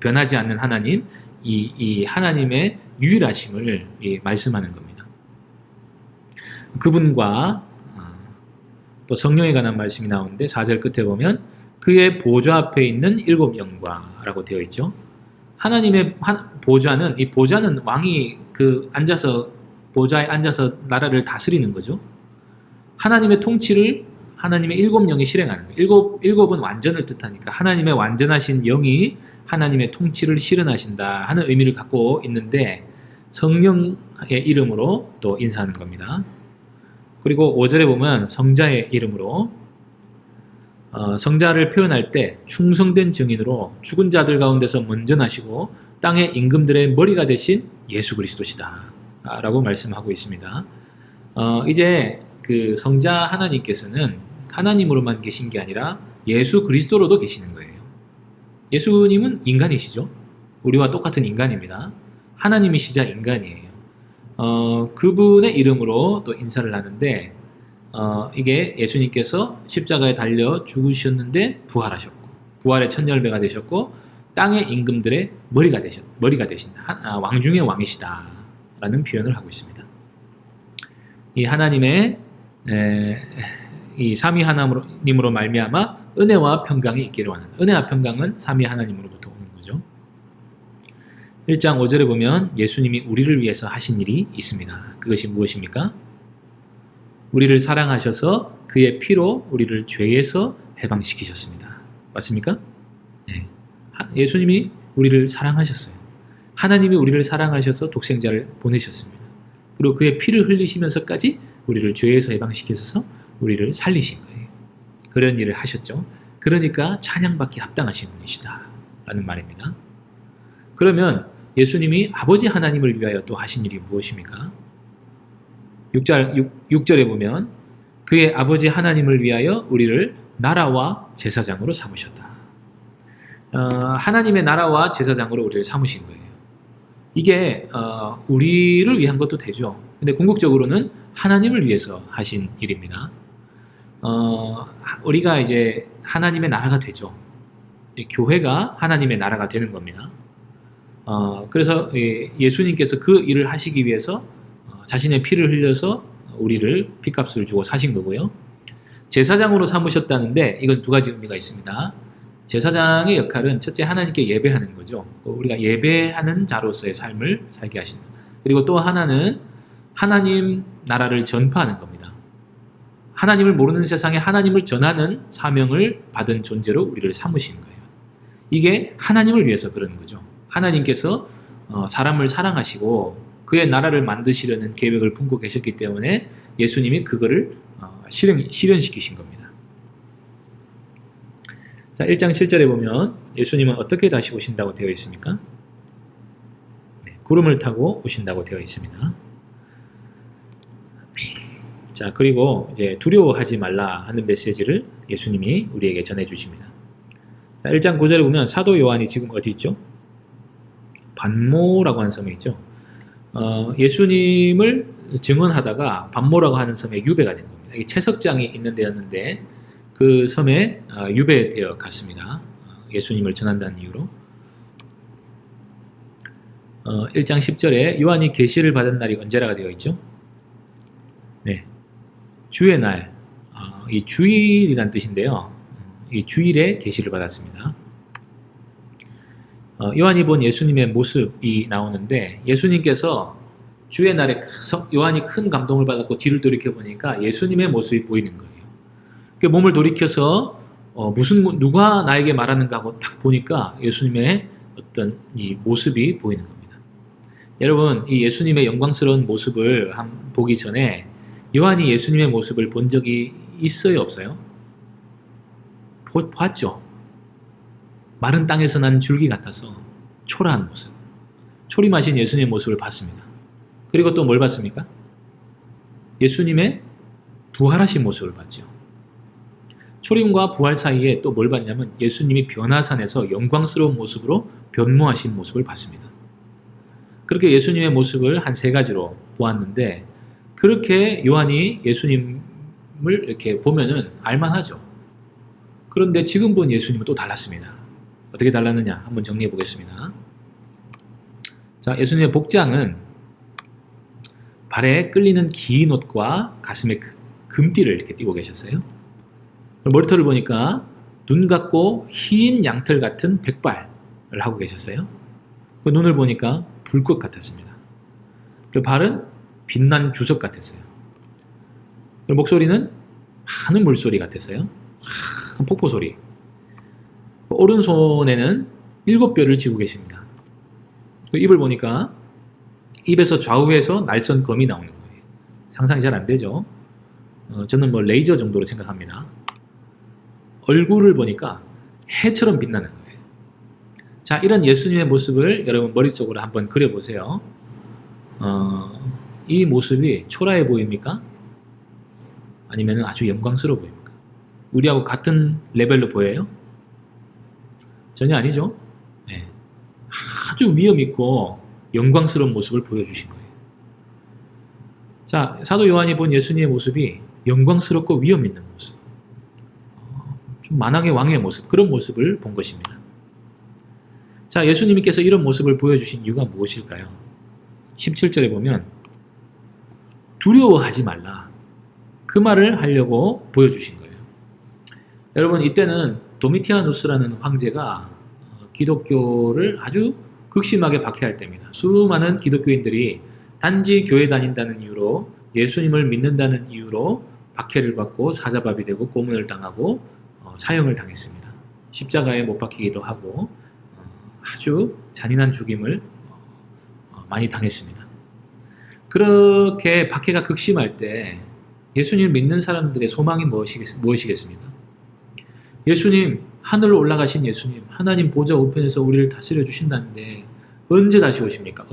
변하지 않는 하나님, 이 하나님의 유일하심을 말씀하는 겁니다. 그분과 또 성령에 관한 말씀이 나오는데 4절 끝에 보면 그의 보좌 앞에 있는 7영과라고 되어 있죠. 하나님의 보좌는, 이 보좌는 왕이 보좌에 앉아서 나라를 다스리는 거죠. 하나님의 통치를 하나님의 7영이 실행하는 거예요. 7은 완전을 뜻하니까 하나님의 완전하신 영이 하나님의 통치를 실현하신다 하는 의미를 갖고 있는데 성령의 이름으로 또 인사하는 겁니다. 그리고 5절에 보면 성자의 이름으로, 성자를 표현할 때 충성된 증인으로 죽은 자들 가운데서 먼저 나시고 땅의 임금들의 머리가 되신 예수 그리스도시다 라고 말씀하고 있습니다. 이제 그 성자 하나님께서는 하나님으로만 계신 게 아니라 예수 그리스도로도 계시는 거예요. 예수님은 인간이시죠. 우리와 똑같은 인간입니다. 하나님이시자 인간이에요. 그분의 이름으로 또 인사를 하는데, 이게 예수님께서 십자가에 달려 죽으셨는데 부활하셨고, 부활의 첫 열매가 되셨고, 땅의 임금들의 머리가 되신다. 왕 중의 왕이시다 라는 표현을 하고 있습니다. 이 하나님의 이 삼위 하나님으로 말미암아 은혜와 평강이 있기를 원한다. 은혜와 평강은 삼위 하나님으로부터 오는 거죠. 1장 5절에 보면 예수님이 우리를 위해서 하신 일이 있습니다. 그것이 무엇입니까? 우리를 사랑하셔서 그의 피로 우리를 죄에서 해방시키셨습니다. 맞습니까? 네. 예수님이 우리를 사랑하셨어요. 하나님이 우리를 사랑하셔서 독생자를 보내셨습니다. 그리고 그의 피를 흘리시면서까지 우리를 죄에서 해방시키셔서 우리를 살리신 거예요. 그런 일을 하셨죠. 그러니까 찬양받기 합당하신 분이시다 라는 말입니다. 그러면 예수님이 아버지 하나님을 위하여 또 하신 일이 무엇입니까? 6절에 보면 그의 아버지 하나님을 위하여 우리를 나라와 제사장으로 삼으셨다. 하나님의 나라와 제사장으로 우리를 삼으신 거예요. 이게 우리를 위한 것도 되죠. 근데 궁극적으로는 하나님을 위해서 하신 일입니다. 우리가 이제 하나님의 나라가 되죠. 교회가 하나님의 나라가 되는 겁니다. 그래서 예수님께서 그 일을 하시기 위해서 자신의 피를 흘려서 우리를 피값을 주고 사신 거고요. 제사장으로 삼으셨다는데 이건 두 가지 의미가 있습니다. 제사장의 역할은 첫째 하나님께 예배하는 거죠. 우리가 예배하는 자로서의 삶을 살게 하신다. 그리고 또 하나는 하나님 나라를 전파하는 겁니다. 하나님을 모르는 세상에 하나님을 전하는 사명을 받은 존재로 우리를 삼으신 거예요. 이게 하나님을 위해서 그러는 거죠. 하나님께서 사람을 사랑하시고 그의 나라를 만드시려는 계획을 품고 계셨기 때문에 예수님이 그거를 실현시키신 겁니다. 자, 1장 7절에 보면 예수님은 어떻게 다시 오신다고 되어 있습니까? 구름을 타고 오신다고 되어 있습니다. 자, 그리고 이제 두려워하지 말라 하는 메시지를 예수님이 우리에게 전해주십니다. 자, 1장 9절에 보면 사도 요한이 지금 어디 있죠? 반모라고 하는 섬에 있죠. 예수님을 증언하다가 반모라고 하는 섬에 유배가 된 겁니다. 이 채석장이 있는 데였는데 그 섬에 유배되어 갔습니다. 예수님을 전한다는 이유로. 1장 10절에 요한이 계시를 받은 날이 언제라가 되어 있죠? 네, 주의 날, 이 주일이란 뜻인데요. 이 주일에 계시를 받았습니다. 요한이 본 예수님의 모습이 나오는데 예수님께서 주의 날에 요한이 큰 감동을 받았고 뒤를 돌이켜 보니까 예수님의 모습이 보이는 거예요. 그 몸을 돌이켜서 누가 나에게 말하는가 하고 딱 보니까 예수님의 어떤 이 모습이 보이는 겁니다. 여러분, 이 예수님의 영광스러운 모습을 보기 전에 요한이 예수님의 모습을 본 적이 있어요, 없어요? 봤죠. 마른 땅에서 난 줄기 같아서 초라한 모습, 초림하신 예수님의 모습을 봤습니다. 그리고 또 뭘 봤습니까? 예수님의 부활하신 모습을 봤죠. 초림과 부활 사이에 또 뭘 봤냐면 예수님이 변화산에서 영광스러운 모습으로 변모하신 모습을 봤습니다. 그렇게 예수님의 모습을 한 3가지로 보았는데 그렇게 요한이 예수님을 이렇게 보면은 알만하죠. 그런데 지금 본 예수님은 또 달랐습니다. 어떻게 달랐느냐 한번 정리해 보겠습니다. 자, 예수님의 복장은 발에 끌리는 긴 옷과 가슴에 금띠를 이렇게 띠고 계셨어요. 머리털을 보니까 눈 같고 흰 양털 같은 백발을 하고 계셨어요. 그 눈을 보니까 불꽃 같았습니다. 그 발은 빛난 주석 같았어요. 그 목소리는 많은 물소리 같았어요. 큰 폭포 소리. 오른손에는 7뼈를 쥐고 계십니다. 그 입을 보니까 입에서 좌우에서 날선 검이 나오는 거예요. 상상이 잘 안 되죠. 저는 레이저 정도로 생각합니다. 얼굴을 보니까 해처럼 빛나는 거예요. 자, 이런 예수님의 모습을 여러분 머릿속으로 한번 그려보세요. 이 모습이 초라해 보입니까? 아니면 아주 영광스러워 보입니까? 우리하고 같은 레벨로 보여요? 전혀 아니죠. 네. 아주 위험 있고 영광스러운 모습을 보여주신 거예요. 자, 사도 요한이 본 예수님의 모습이 영광스럽고 위험 있는 모습, 좀 만왕의 왕의 모습, 그런 모습을 본 것입니다. 자, 예수님께서 이런 모습을 보여주신 이유가 무엇일까요? 17절에 보면 두려워하지 말라, 그 말을 하려고 보여주신 거예요. 여러분, 이때는 도미티아누스라는 황제가 기독교를 아주 극심하게 박해할 때입니다. 수많은 기독교인들이 단지 교회 다닌다는 이유로, 예수님을 믿는다는 이유로 박해를 받고 사자밥이 되고 고문을 당하고 사형을 당했습니다. 십자가에 못 박히기도 하고 아주 잔인한 죽임을 많이 당했습니다. 그렇게 박해가 극심할 때 예수님을 믿는 사람들의 소망이 무엇이겠습니까? 예수님, 하늘로 올라가신 예수님, 하나님 보좌 우편에서 우리를 다스려 주신다는데 언제 다시 오십니까?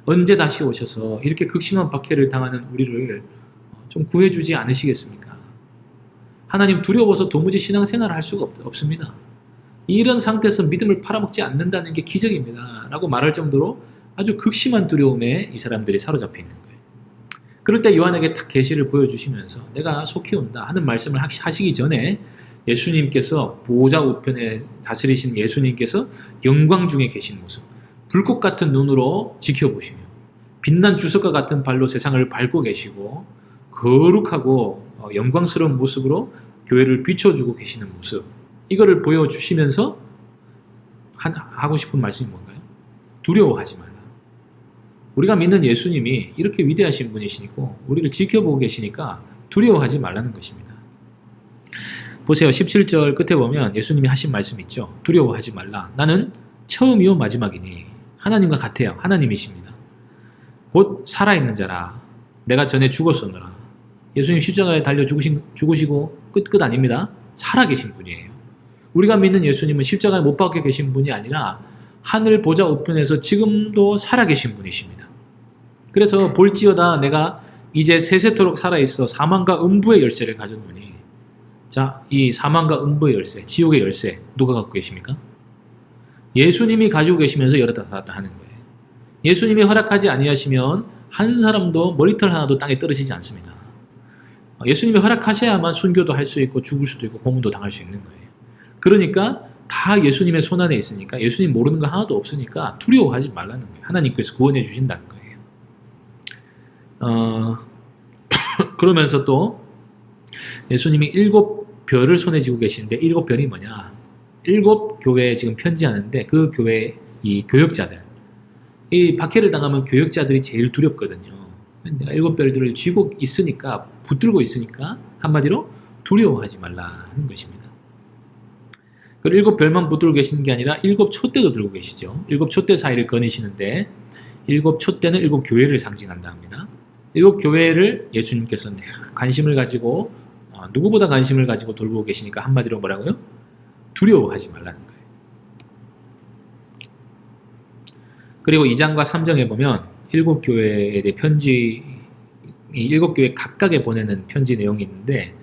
언제 다시 오셔서 이렇게 극심한 박해를 당하는 우리를 좀 구해주지 않으시겠습니까? 하나님 두려워서 도무지 신앙생활을 할 수가 없습니다. 이런 상태에서 믿음을 팔아먹지 않는다는 게 기적입니다. 라고 말할 정도로 아주 극심한 두려움에 이 사람들이 사로잡혀 있는 거예요. 그럴 때 요한에게 딱 계시를 보여주시면서 내가 속히 온다 하는 말씀을 하시기 전에 예수님께서 보호자 우편에 다스리신 예수님께서 영광 중에 계신 모습, 불꽃 같은 눈으로 지켜보시며 빛난 주석과 같은 발로 세상을 밟고 계시고 거룩하고 영광스러운 모습으로 교회를 비춰주고 계시는 모습, 이거를 보여주시면서 하고 싶은 말씀이 뭔가요? 두려워하지 말라. 우리가 믿는 예수님이 이렇게 위대하신 분이시고 우리를 지켜보고 계시니까 두려워하지 말라는 것입니다. 보세요. 17절 끝에 보면 예수님이 하신 말씀 있죠. 두려워하지 말라. 나는 처음이요 마지막이니. 하나님과 같아요. 하나님이십니다. 곧 살아있는 자라. 내가 전에 죽었었노라. 예수님 십자가에 달려 죽으시고 끝 아닙니다. 살아계신 분이에요. 우리가 믿는 예수님은 십자가에 못 박혀 계신 분이 아니라 하늘 보좌 우편에서 지금도 살아계신 분이십니다. 그래서 볼지어다 내가 이제 세세토록 살아있어 사망과 음부의 열쇠를 가졌노니. 자, 이 사망과 음부의 열쇠, 지옥의 열쇠 누가 갖고 계십니까? 예수님이 가지고 계시면서 열었다 닫았다 하는 거예요. 예수님이 허락하지 아니하시면 한 사람도 머리털 하나도 땅에 떨어지지 않습니다. 예수님이 허락하셔야만 순교도 할 수 있고 죽을 수도 있고 고문도 당할 수 있는 거예요. 그러니까 다 예수님의 손안에 있으니까 예수님 모르는 거 하나도 없으니까 두려워하지 말라는 거예요. 하나님께서 구원해 주신다는 거예요. 그러면서 또 예수님이 7별을 손에 쥐고 계시는데 7별이 뭐냐? 7교회에 지금 편지하는데 그 교회 이 교역자들, 이 박해를 당하면 교역자들이 제일 두렵거든요. 내가 7별들을 쥐고 있으니까, 붙들고 있으니까 한마디로 두려워하지 말라는 것입니다. 그 7별만 붙들고 계시는 게 아니라 7촛대도 들고 계시죠. 7촛대 사이를 거니시는데 7촛대는 7교회를 상징한다 합니다. 7교회를 예수님께서 관심을 가지고 누구보다 관심을 가지고 돌보고 계시니까 한마디로 뭐라고요? 두려워하지 말라는 거예요. 그리고 2장과 3장에 보면 7교회에 대해 편지, 이 7교회 각각에 보내는 편지 내용이 있는데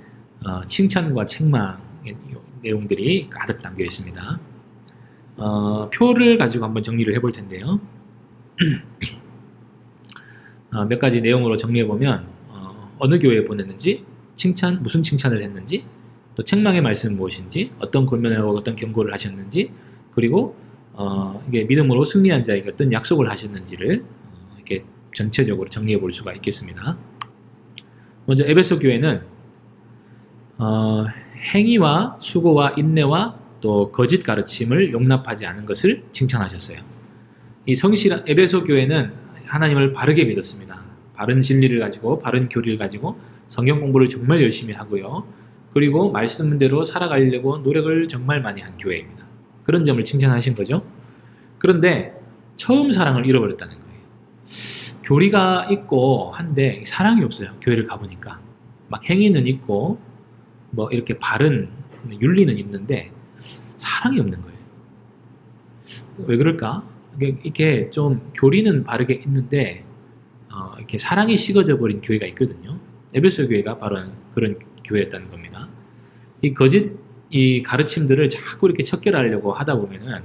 칭찬과 책망의 내용들이 가득 담겨 있습니다. 표를 가지고 한번 정리를 해볼 텐데요. 몇 가지 내용으로 정리해보면 어느 교회에 보냈는지, 무슨 칭찬을 했는지, 또 책망의 말씀은 무엇인지, 어떤 권면하고 어떤 경고를 하셨는지, 그리고 이게 믿음으로 승리한 자에게 어떤 약속을 하셨는지를 이렇게 전체적으로 정리해 볼 수가 있겠습니다. 먼저 에베소 교회는 행위와 수고와 인내와 또 거짓 가르침을 용납하지 않은 것을 칭찬하셨어요. 이 성실한 에베소 교회는 하나님을 바르게 믿었습니다. 바른 진리를 가지고 바른 교리를 가지고 성경 공부를 정말 열심히 하고요. 그리고 말씀대로 살아가려고 노력을 정말 많이 한 교회입니다. 그런 점을 칭찬하신 거죠. 그런데 처음 사랑을 잃어버렸다는 거예요. 교리가 있고 한데 사랑이 없어요. 교회를 가보니까 막 행위는 있고 뭐 이렇게 바른 윤리는 있는데 사랑이 없는 거예요. 왜 그럴까? 이렇게 좀 교리는 바르게 있는데 이렇게 사랑이 식어져 버린 교회가 있거든요. 에베소 교회가 바로 그런 교회였다는 겁니다. 이 가르침들을 자꾸 이렇게 척결하려고 하다 보면은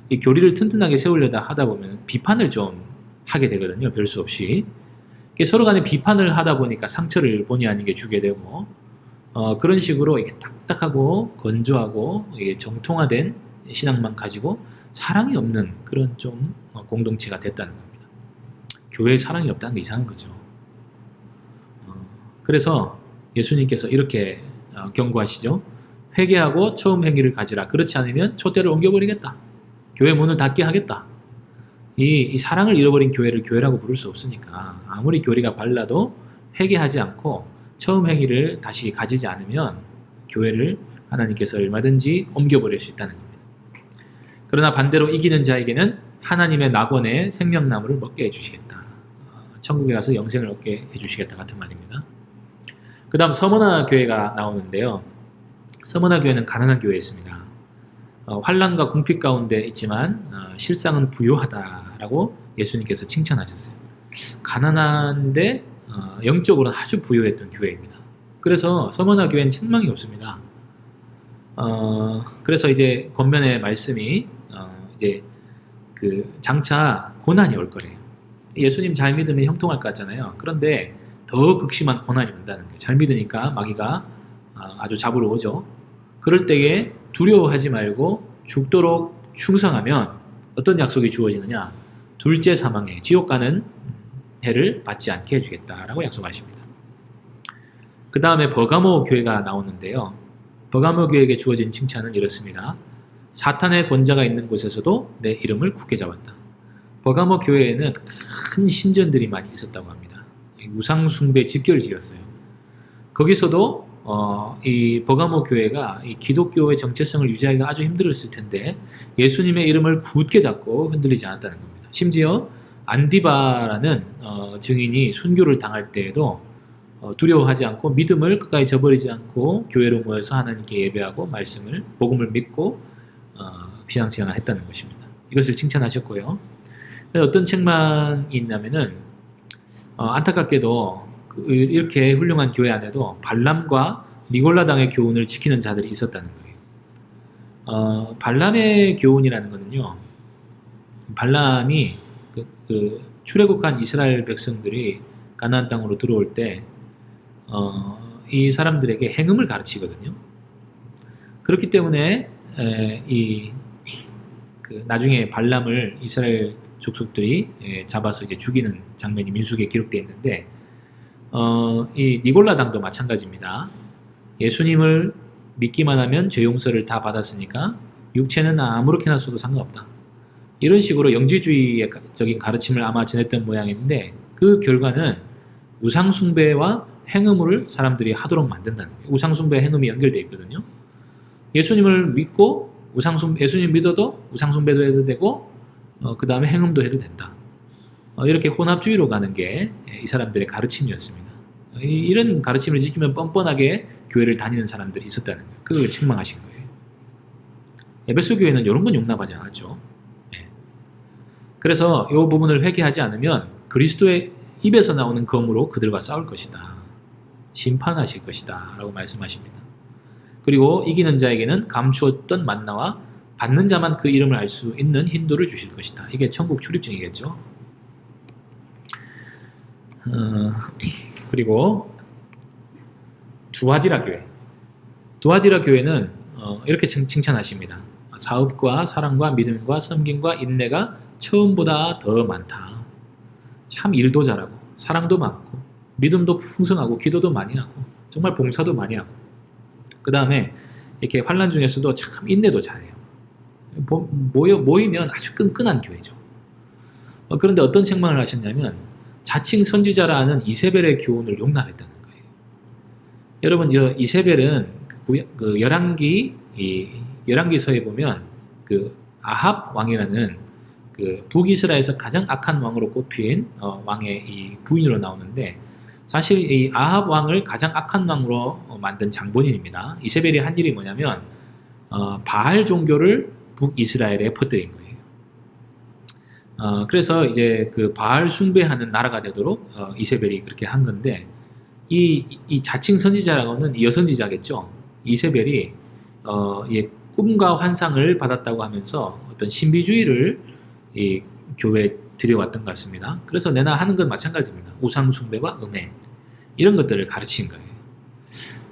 이 교리를 튼튼하게 세우려다 하다 보면 비판을 좀 하게 되거든요. 별 수 없이. 서로 간에 비판을 하다 보니까 상처를 본의 아니게 주게 되고 그런 식으로 이게 딱딱하고 건조하고 이게 정통화된 신앙만 가지고 사랑이 없는 그런 좀 공동체가 됐다는 겁니다. 교회에 사랑이 없다는 게 이상한 거죠. 그래서 예수님께서 이렇게 경고하시죠. 회개하고 처음 행위를 가지라. 그렇지 않으면 촛대를 옮겨버리겠다. 교회 문을 닫게 하겠다. 이 사랑을 잃어버린 교회를 교회라고 부를 수 없으니까 아무리 교리가 발라도 회개하지 않고 처음 행위를 다시 가지지 않으면 교회를 하나님께서 얼마든지 옮겨버릴 수 있다는 겁니다. 그러나 반대로 이기는 자에게는 하나님의 낙원의 생명나무를 먹게 해주시겠다. 천국에 가서 영생을 얻게 해주시겠다 같은 말입니다. 그 다음 서머나 교회가 나오는데요. 서머나 교회는 가난한 교회였습니다. 환난과 궁핍 가운데 있지만 실상은 부유하다라고 예수님께서 칭찬하셨어요. 가난한데 영적으로는 아주 부유했던 교회입니다. 그래서 서머나 교회는 책망이 없습니다. 그래서 이제 권면의 말씀이 이제 그 장차 고난이 올 거래요. 예수님 잘 믿으면 형통할 것 같잖아요. 그런데 더 극심한 고난이 온다는 거예요. 잘 믿으니까 마귀가 아주 잡으러 오죠. 그럴 때에 두려워하지 말고 죽도록 충성하면 어떤 약속이 주어지느냐? 둘째 사망에 지옥 가는 해를 받지 않게 해주겠다라고 약속하십니다. 그 다음에 버가모 교회가 나오는데요. 버가모 교회에게 주어진 칭찬은 이렇습니다. 사탄의 권자가 있는 곳에서도 내 이름을 굳게 잡았다. 버가모 교회에는 큰 신전들이 많이 있었다고 합니다. 우상 숭배 집결을 지었어요. 거기서도 이 버가모 교회가 이 기독교의 정체성을 유지하기가 아주 힘들었을 텐데 예수님의 이름을 굳게 잡고 흔들리지 않았다는 겁니다. 심지어 안디바라는 증인이 순교를 당할 때에도 두려워하지 않고 믿음을 끝까지 저버리지 않고 교회로 모여서 하나님께 예배하고 말씀을 복음을 믿고 신앙생활을 했다는 것입니다. 이것을 칭찬하셨고요. 어떤 책망이 있냐면은 안타깝게도 이렇게 훌륭한 교회 안에도 발람과 니골라당의 교훈을 지키는 자들이 있었다는 거예요. 발람의 교훈이라는 것은요, 발람이 출애굽한 이스라엘 백성들이 가나안 땅으로 들어올 때 이 사람들에게 행음을 가르치거든요. 그렇기 때문에 나중에 발람을 이스라엘 족속들이 잡아서 이제 죽이는 장면이 민수기에 기록되어 있는데 이 니골라당도 마찬가지입니다. 예수님을 믿기만 하면 죄 용서를 다 받았으니까 육체는 아무렇게나 써도 상관없다. 이런 식으로 영지주의적인 가르침을 아마 전했던 모양인데 그 결과는 우상숭배와 행음을 사람들이 하도록 만든다는 거예요. 우상숭배, 행음이 연결되어 있거든요. 예수님을 믿고 예수님 믿어도 우상숭배도 해도 되고 그 다음에 행음도 해도 된다. 이렇게 혼합주의로 가는 게 이 사람들의 가르침이었습니다. 이런 가르침을 지키면 뻔뻔하게 교회를 다니는 사람들이 있었다는 거예요. 그걸 책망하신 거예요. 에베소 교회는 이런 건 용납하지 않았죠. 그래서 이 부분을 회개하지 않으면 그리스도의 입에서 나오는 검으로 그들과 싸울 것이다. 심판하실 것이다. 라고 말씀하십니다. 그리고 이기는 자에게는 감추었던 만나와 받는 자만 그 이름을 알 수 있는 힌도를 주실 것이다. 이게 천국 출입증이겠죠. 그리고 두아디라 교회. 두아디라 교회는 이렇게 칭찬하십니다. 사업과 사랑과 믿음과 섬김과 인내가 처음보다 더 많다. 참 일도 잘하고 사랑도 많고 믿음도 풍성하고 기도도 많이 하고 정말 봉사도 많이 하고 그 다음에 이렇게 환난 중에서도 참 인내도 잘해요. 모이면 아주 끈끈한 교회죠. 그런데 어떤 책망을 하셨냐면 자칭 선지자라 는 이세벨의 교훈을 용납했다는 거예요. 여러분 이세벨은 그 열왕기서에 보면 그 아합 왕이라는 그 북이스라엘에서 가장 악한 왕으로 꼽힌 왕의 이 부인으로 나오는데 사실 이 아합 왕을 가장 악한 왕으로 만든 장본인입니다. 이세벨이 한 일이 뭐냐면 바알 종교를 북이스라엘에 퍼뜨린 거예요. 그래서 이제 그 바알 숭배하는 나라가 되도록 이세벨이 그렇게 한 건데 이 자칭 선지자라고는 여선지자겠죠. 이세벨이 꿈과 환상을 받았다고 하면서 어떤 신비주의를 이 교회에 들여왔던 것 같습니다. 그래서 내나 하는 건 마찬가지입니다. 우상 숭배와 음해 이런 것들을 가르친 거예요.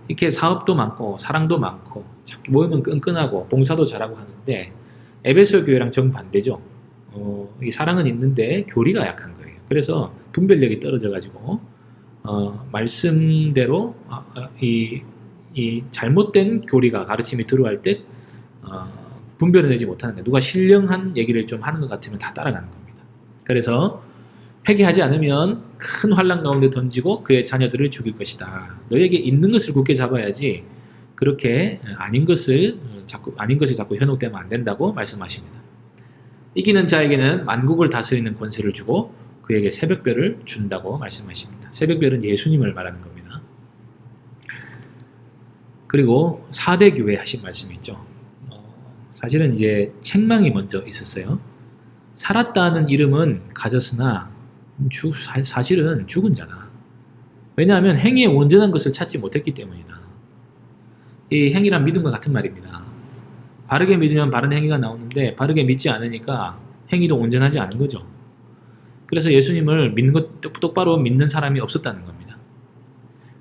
이렇게 사업도 많고 사랑도 많고 모이면 끈끈하고 봉사도 잘하고 하는데 에베소 교회랑 정반대죠. 이 사랑은 있는데 교리가 약한 거예요. 그래서 분별력이 떨어져가지고 말씀대로 이 잘못된 교리가 가르침이 들어갈 때 분별해내지 못하는 거예요. 누가 신령한 얘기를 좀 하는 것 같으면 다 따라가는 겁니다. 그래서 회개하지 않으면 큰 환난 가운데 던지고 그의 자녀들을 죽일 것이다. 너에게 있는 것을 굳게 잡아야지 그렇게 아닌 것을 자꾸 현혹되면 안 된다고 말씀하십니다. 이기는 자에게는 만국을 다스리는 권세를 주고 그에게 새벽별을 준다고 말씀하십니다. 새벽별은 예수님을 말하는 겁니다. 그리고 4대 교회 하신 말씀이 있죠. 사실은 이제 책망이 먼저 있었어요. 살았다는 이름은 가졌으나 사실은 죽은 자다. 왜냐하면 행위의 온전한 것을 찾지 못했기 때문이다. 이 행위란 믿음과 같은 말입니다. 바르게 믿으면 바른 행위가 나오는데 바르게 믿지 않으니까 행위도 온전하지 않은 거죠. 그래서 예수님을 믿는 것, 똑바로 믿는 사람이 없었다는 겁니다.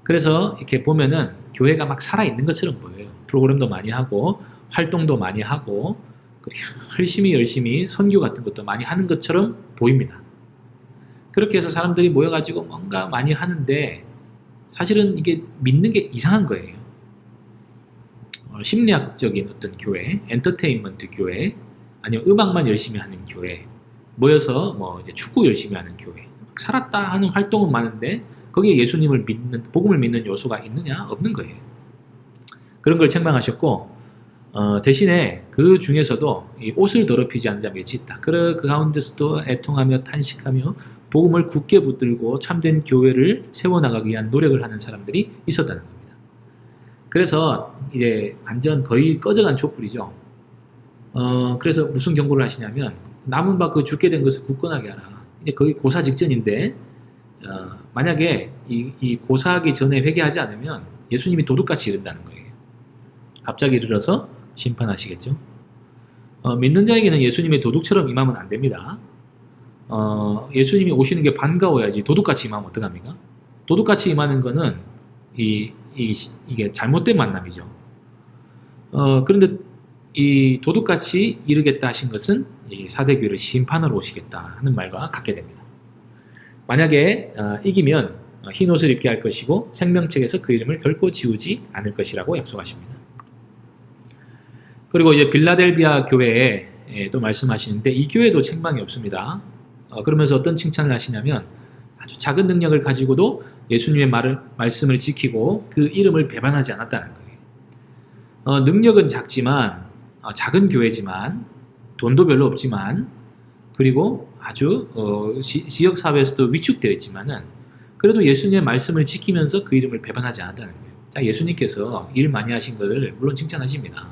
그래서 이렇게 보면은 교회가 막 살아있는 것처럼 보여요. 프로그램도 많이 하고 활동도 많이 하고 열심히 선교 같은 것도 많이 하는 것처럼 보입니다. 그렇게 해서 사람들이 모여가지고 뭔가 많이 하는데 사실은 이게 믿는 게 이상한 거예요. 심리학적인 어떤 교회, 엔터테인먼트 교회, 아니면 음악만 열심히 하는 교회, 모여서 뭐 이제 축구 열심히 하는 교회, 살았다 하는 활동은 많은데 거기에 예수님을 믿는, 복음을 믿는 요소가 있느냐? 없는 거예요. 그런 걸 책망하셨고, 대신에 그 중에서도 이 옷을 더럽히지 않는 자 몇이 있다. 그 가운데서도 애통하며 탄식하며 복음을 굳게 붙들고 참된 교회를 세워나가기 위한 노력을 하는 사람들이 있었다는 겁니다. 그래서 이제 완전 거의 꺼져간 촛불이죠. 그래서 무슨 경고를 하시냐면 남은 바 그 죽게 된 것을 굳건하게 하라. 이제 거의 고사 직전인데 만약에 이 고사하기 전에 회개하지 않으면 예수님이 도둑같이 이른다는 거예요. 갑자기 이르러서 심판하시겠죠. 믿는 자에게는 예수님의 도둑처럼 임하면 안 됩니다. 예수님이 오시는 게 반가워야지 도둑같이 임하면 어떡합니까? 도둑같이 임하는 거는 이게 잘못된 만남이죠. 그런데 이 도둑같이 이르겠다 하신 것은 이 사대교회를 심판하러 오시겠다 하는 말과 같게 됩니다. 만약에 이기면 흰 옷을 입게 할 것이고 생명책에서 그 이름을 결코 지우지 않을 것이라고 약속하십니다. 그리고 이제 빌라델비아 교회에 또 말씀하시는데 이 교회도 책망이 없습니다. 그러면서 어떤 칭찬을 하시냐면 아주 작은 능력을 가지고도 예수님의 말씀을 지키고 그 이름을 배반하지 않았다는 거예요. 능력은 작지만 작은 교회지만 돈도 별로 없지만 그리고 아주 지역사회에서도 위축되어 있지만은 그래도 예수님의 말씀을 지키면서 그 이름을 배반하지 않았다는 거예요. 자, 예수님께서 일 많이 하신 것을 물론 칭찬하십니다.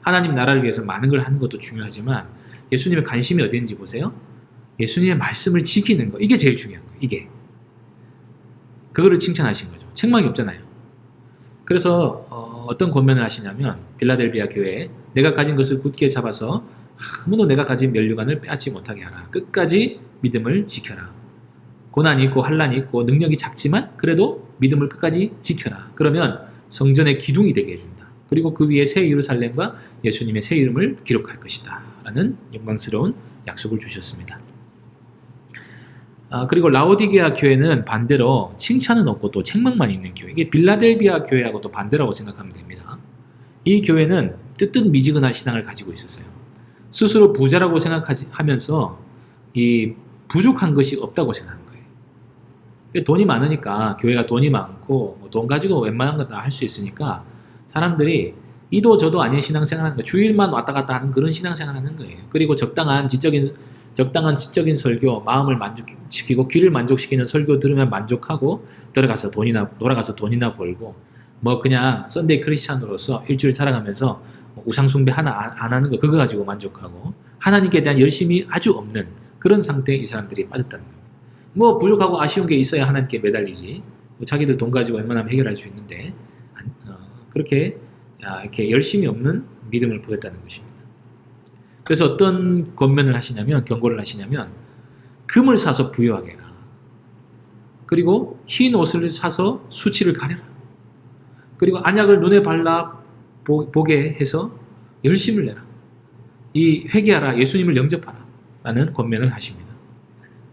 하나님 나라를 위해서 많은 걸 하는 것도 중요하지만 예수님의 관심이 어디인지 보세요. 예수님의 말씀을 지키는 거, 이게 제일 중요한 거예요. 이게. 그거를 칭찬하신 거죠. 책망이 없잖아요. 그래서 어떤 권면을 하시냐면 빌라델비아 교회에 내가 가진 것을 굳게 잡아서 아무도 내가 가진 면류관을 빼앗지 못하게 하라. 끝까지 믿음을 지켜라. 고난이 있고 환난이 있고 능력이 작지만 그래도 믿음을 끝까지 지켜라. 그러면 성전의 기둥이 되게 해준다. 그리고 그 위에 새 예루살렘과 예수님의 새 이름을 기록할 것이다. 라는 영광스러운 약속을 주셨습니다. 그리고 라오디게아 교회는 반대로 칭찬은 없고 또 책망만 있는 교회. 이게 빌라델비아 교회하고 또 반대라고 생각하면 됩니다. 이 교회는 뜨뜻미지근한 신앙을 가지고 있었어요. 스스로 부자라고 생각하면서 이 부족한 것이 없다고 생각한 거예요. 돈이 많으니까 교회가 돈이 많고 돈 가지고 웬만한 거 다 할 수 있으니까 사람들이 이도 저도 아닌 신앙생활하는 거예요. 주일만 왔다 갔다 하는 그런 신앙생활하는 거예요. 그리고 적당한 지적인 설교, 마음을 만족시키고 귀를 만족시키는 설교 들으면 만족하고 돌아가서 돈이나 벌고 뭐 그냥 썬데이 크리스찬으로서 일주일 살아가면서 우상 숭배 하나 안 하는 거 그거 가지고 만족하고 하나님께 대한 열심이 아주 없는 그런 상태에 이 사람들이 빠졌다는 거예요. 뭐 부족하고 아쉬운 게 있어야 하나님께 매달리지. 자기들 돈 가지고 웬만하면 해결할 수 있는데 그렇게 이렇게 열심이 없는 믿음을 보였다는 것입니다. 그래서 어떤 권면을 하시냐면 경고를 하시냐면 금을 사서 부유하게 해라. 그리고 흰 옷을 사서 수치를 가려라. 그리고 안약을 눈에 발라 보게 해서 열심을 내라. 이 회개하라. 예수님을 영접하라. 라는 권면을 하십니다.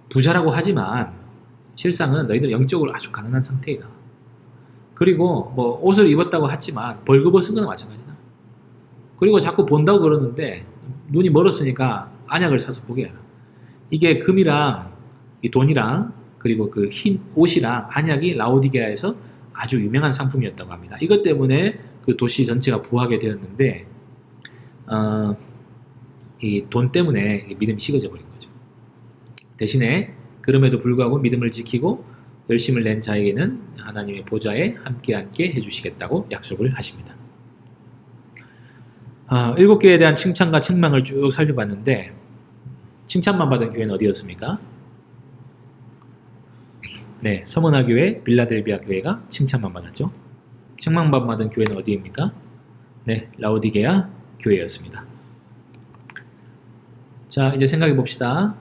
부자라고 하지만 실상은 너희들 영적으로 아주 가난한 상태이다. 그리고 뭐 옷을 입었다고 하지만 벌거벗은 건 마찬가지다. 그리고 자꾸 본다고 그러는데 눈이 멀었으니까 안약을 사서 보게 해라. 이게 금이랑 이 돈이랑 그리고 그 흰 옷이랑 안약이 라오디게아에서 아주 유명한 상품이었다고 합니다. 이것 때문에 그 도시 전체가 부하게 되었는데 이 돈 때문에 믿음이 식어져 버린 거죠. 대신에 그럼에도 불구하고 믿음을 지키고 열심을 낸 자에게는 하나님의 보좌에 함께 해주시겠다고 약속을 하십니다. 7교회에 대한 칭찬과 책망을 쭉 살펴봤는데 칭찬만 받은 교회는 어디였습니까? 네, 서머나 교회, 빌라델비아 교회가 칭찬만 받았죠. 책망만 받은 교회는 어디입니까? 네, 라오디게아 교회였습니다. 자, 이제 생각해 봅시다.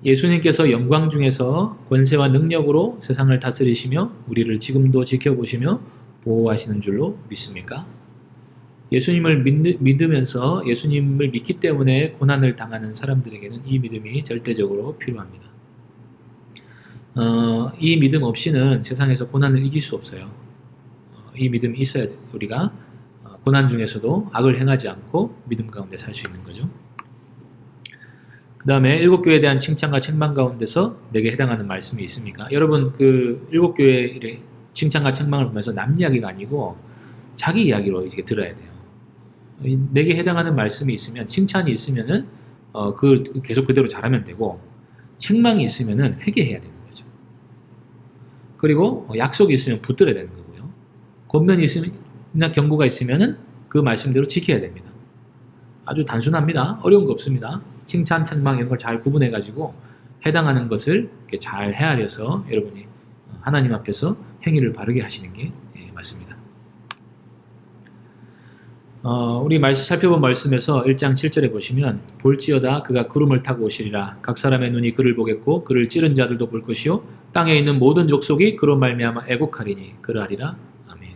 예수님께서 영광 중에서 권세와 능력으로 세상을 다스리시며 우리를 지금도 지켜보시며 보호하시는 줄로 믿습니까? 예수님을 믿으면서 예수님을 믿기 때문에 고난을 당하는 사람들에게는 이 믿음이 절대적으로 필요합니다. 이 믿음 없이는 세상에서 고난을 이길 수 없어요. 이 믿음이 있어야 우리가 고난 중에서도 악을 행하지 않고 믿음 가운데 살 수 있는 거죠. 그 다음에 일곱 교회에 대한 칭찬과 책망 가운데서 내게 해당하는 말씀이 있습니까? 여러분 그 일곱 교회의 칭찬과 책망을 보면서 남 이야기가 아니고 자기 이야기로 이렇게 들어야 돼요. 내게 해당하는 말씀이 있으면 칭찬이 있으면은 그걸 계속 그대로 잘하면 되고 책망이 있으면은 회개해야 되는 거죠. 그리고 약속이 있으면 붙들어야 되는 거고요. 권면이 있으면 경고가 있으면은 그 말씀대로 지켜야 됩니다. 아주 단순합니다. 어려운 거 없습니다. 칭찬, 책망 이런 걸 잘 구분해 가지고 해당하는 것을 이렇게 잘 헤아려서 여러분이 하나님 앞에서 행위를 바르게 하시는 게 맞습니다. 우리 살펴본 말씀에서 1장 7절에 보시면 볼지어다 그가 구름을 타고 오시리라 각 사람의 눈이 그를 보겠고 그를 찌른 자들도 볼 것이요 땅에 있는 모든 족속이 그로 말미암아 애곡하리니 그러하리라. 아멘.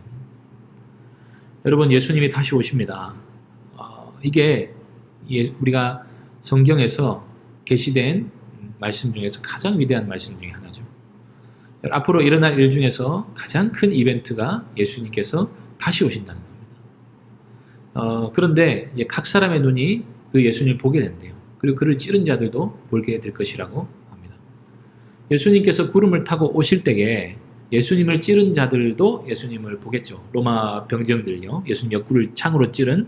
여러분 예수님이 다시 오십니다. 이게 우리가 성경에서 계시된 말씀 중에서 가장 위대한 말씀 중에 하나죠. 앞으로 일어날 일 중에서 가장 큰 이벤트가 예수님께서 다시 오신다는 겁니다. 그런데 각 사람의 눈이 그 예수님을 보게 된대요. 그리고 그를 찌른 자들도 보게 될 것이라고 합니다. 예수님께서 구름을 타고 오실 때에 예수님을 찌른 자들도 예수님을 보겠죠. 로마 병정들요. 예수님 옆구리를 창으로 찌른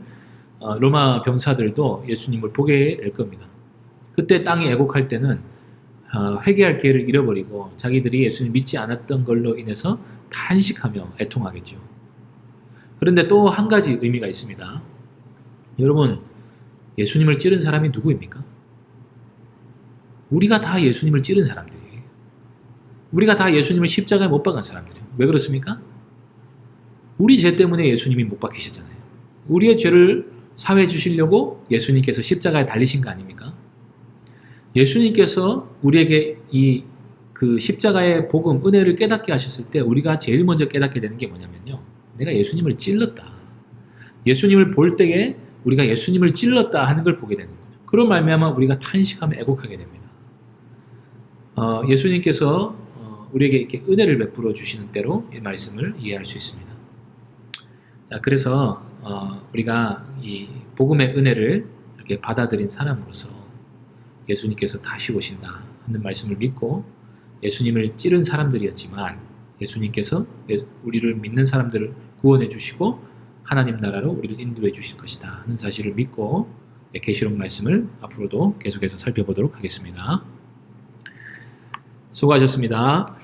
로마 병사들도 예수님을 보게 될 겁니다. 그때 땅이 애곡할 때는 회개할 기회를 잃어버리고 자기들이 예수님 믿지 않았던 걸로 인해서 탄식하며 애통하겠죠. 그런데 또 한 가지 의미가 있습니다. 여러분, 예수님을 찌른 사람이 누구입니까? 우리가 다 예수님을 찌른 사람들이에요. 우리가 다 예수님을 십자가에 못 박은 사람들이에요. 왜 그렇습니까? 우리 죄 때문에 예수님이 못 박히셨잖아요. 우리의 죄를 사해해 주시려고 예수님께서 십자가에 달리신 거 아닙니까? 예수님께서 우리에게 그 십자가의 복음, 은혜를 깨닫게 하셨을 때 우리가 제일 먼저 깨닫게 되는 게 뭐냐면요. 내가 예수님을 찔렀다. 예수님을 볼 때에 우리가 예수님을 찔렀다 하는 걸 보게 되는 거죠. 그런 말미암아 우리가 탄식하며 애곡하게 됩니다. 예수님께서 우리에게 이렇게 은혜를 베풀어 주시는 대로 이 말씀을 이해할 수 있습니다. 자, 그래서 우리가 이 복음의 은혜를 이렇게 받아들인 사람으로서 예수님께서 다시 오신다 하는 말씀을 믿고 예수님을 찌른 사람들이었지만 예수님께서 우리를 믿는 사람들을 구원해 주시고 하나님 나라로 우리를 인도해 주실 것이다 하는 사실을 믿고 계시록 말씀을 앞으로도 계속해서 살펴보도록 하겠습니다. 수고하셨습니다.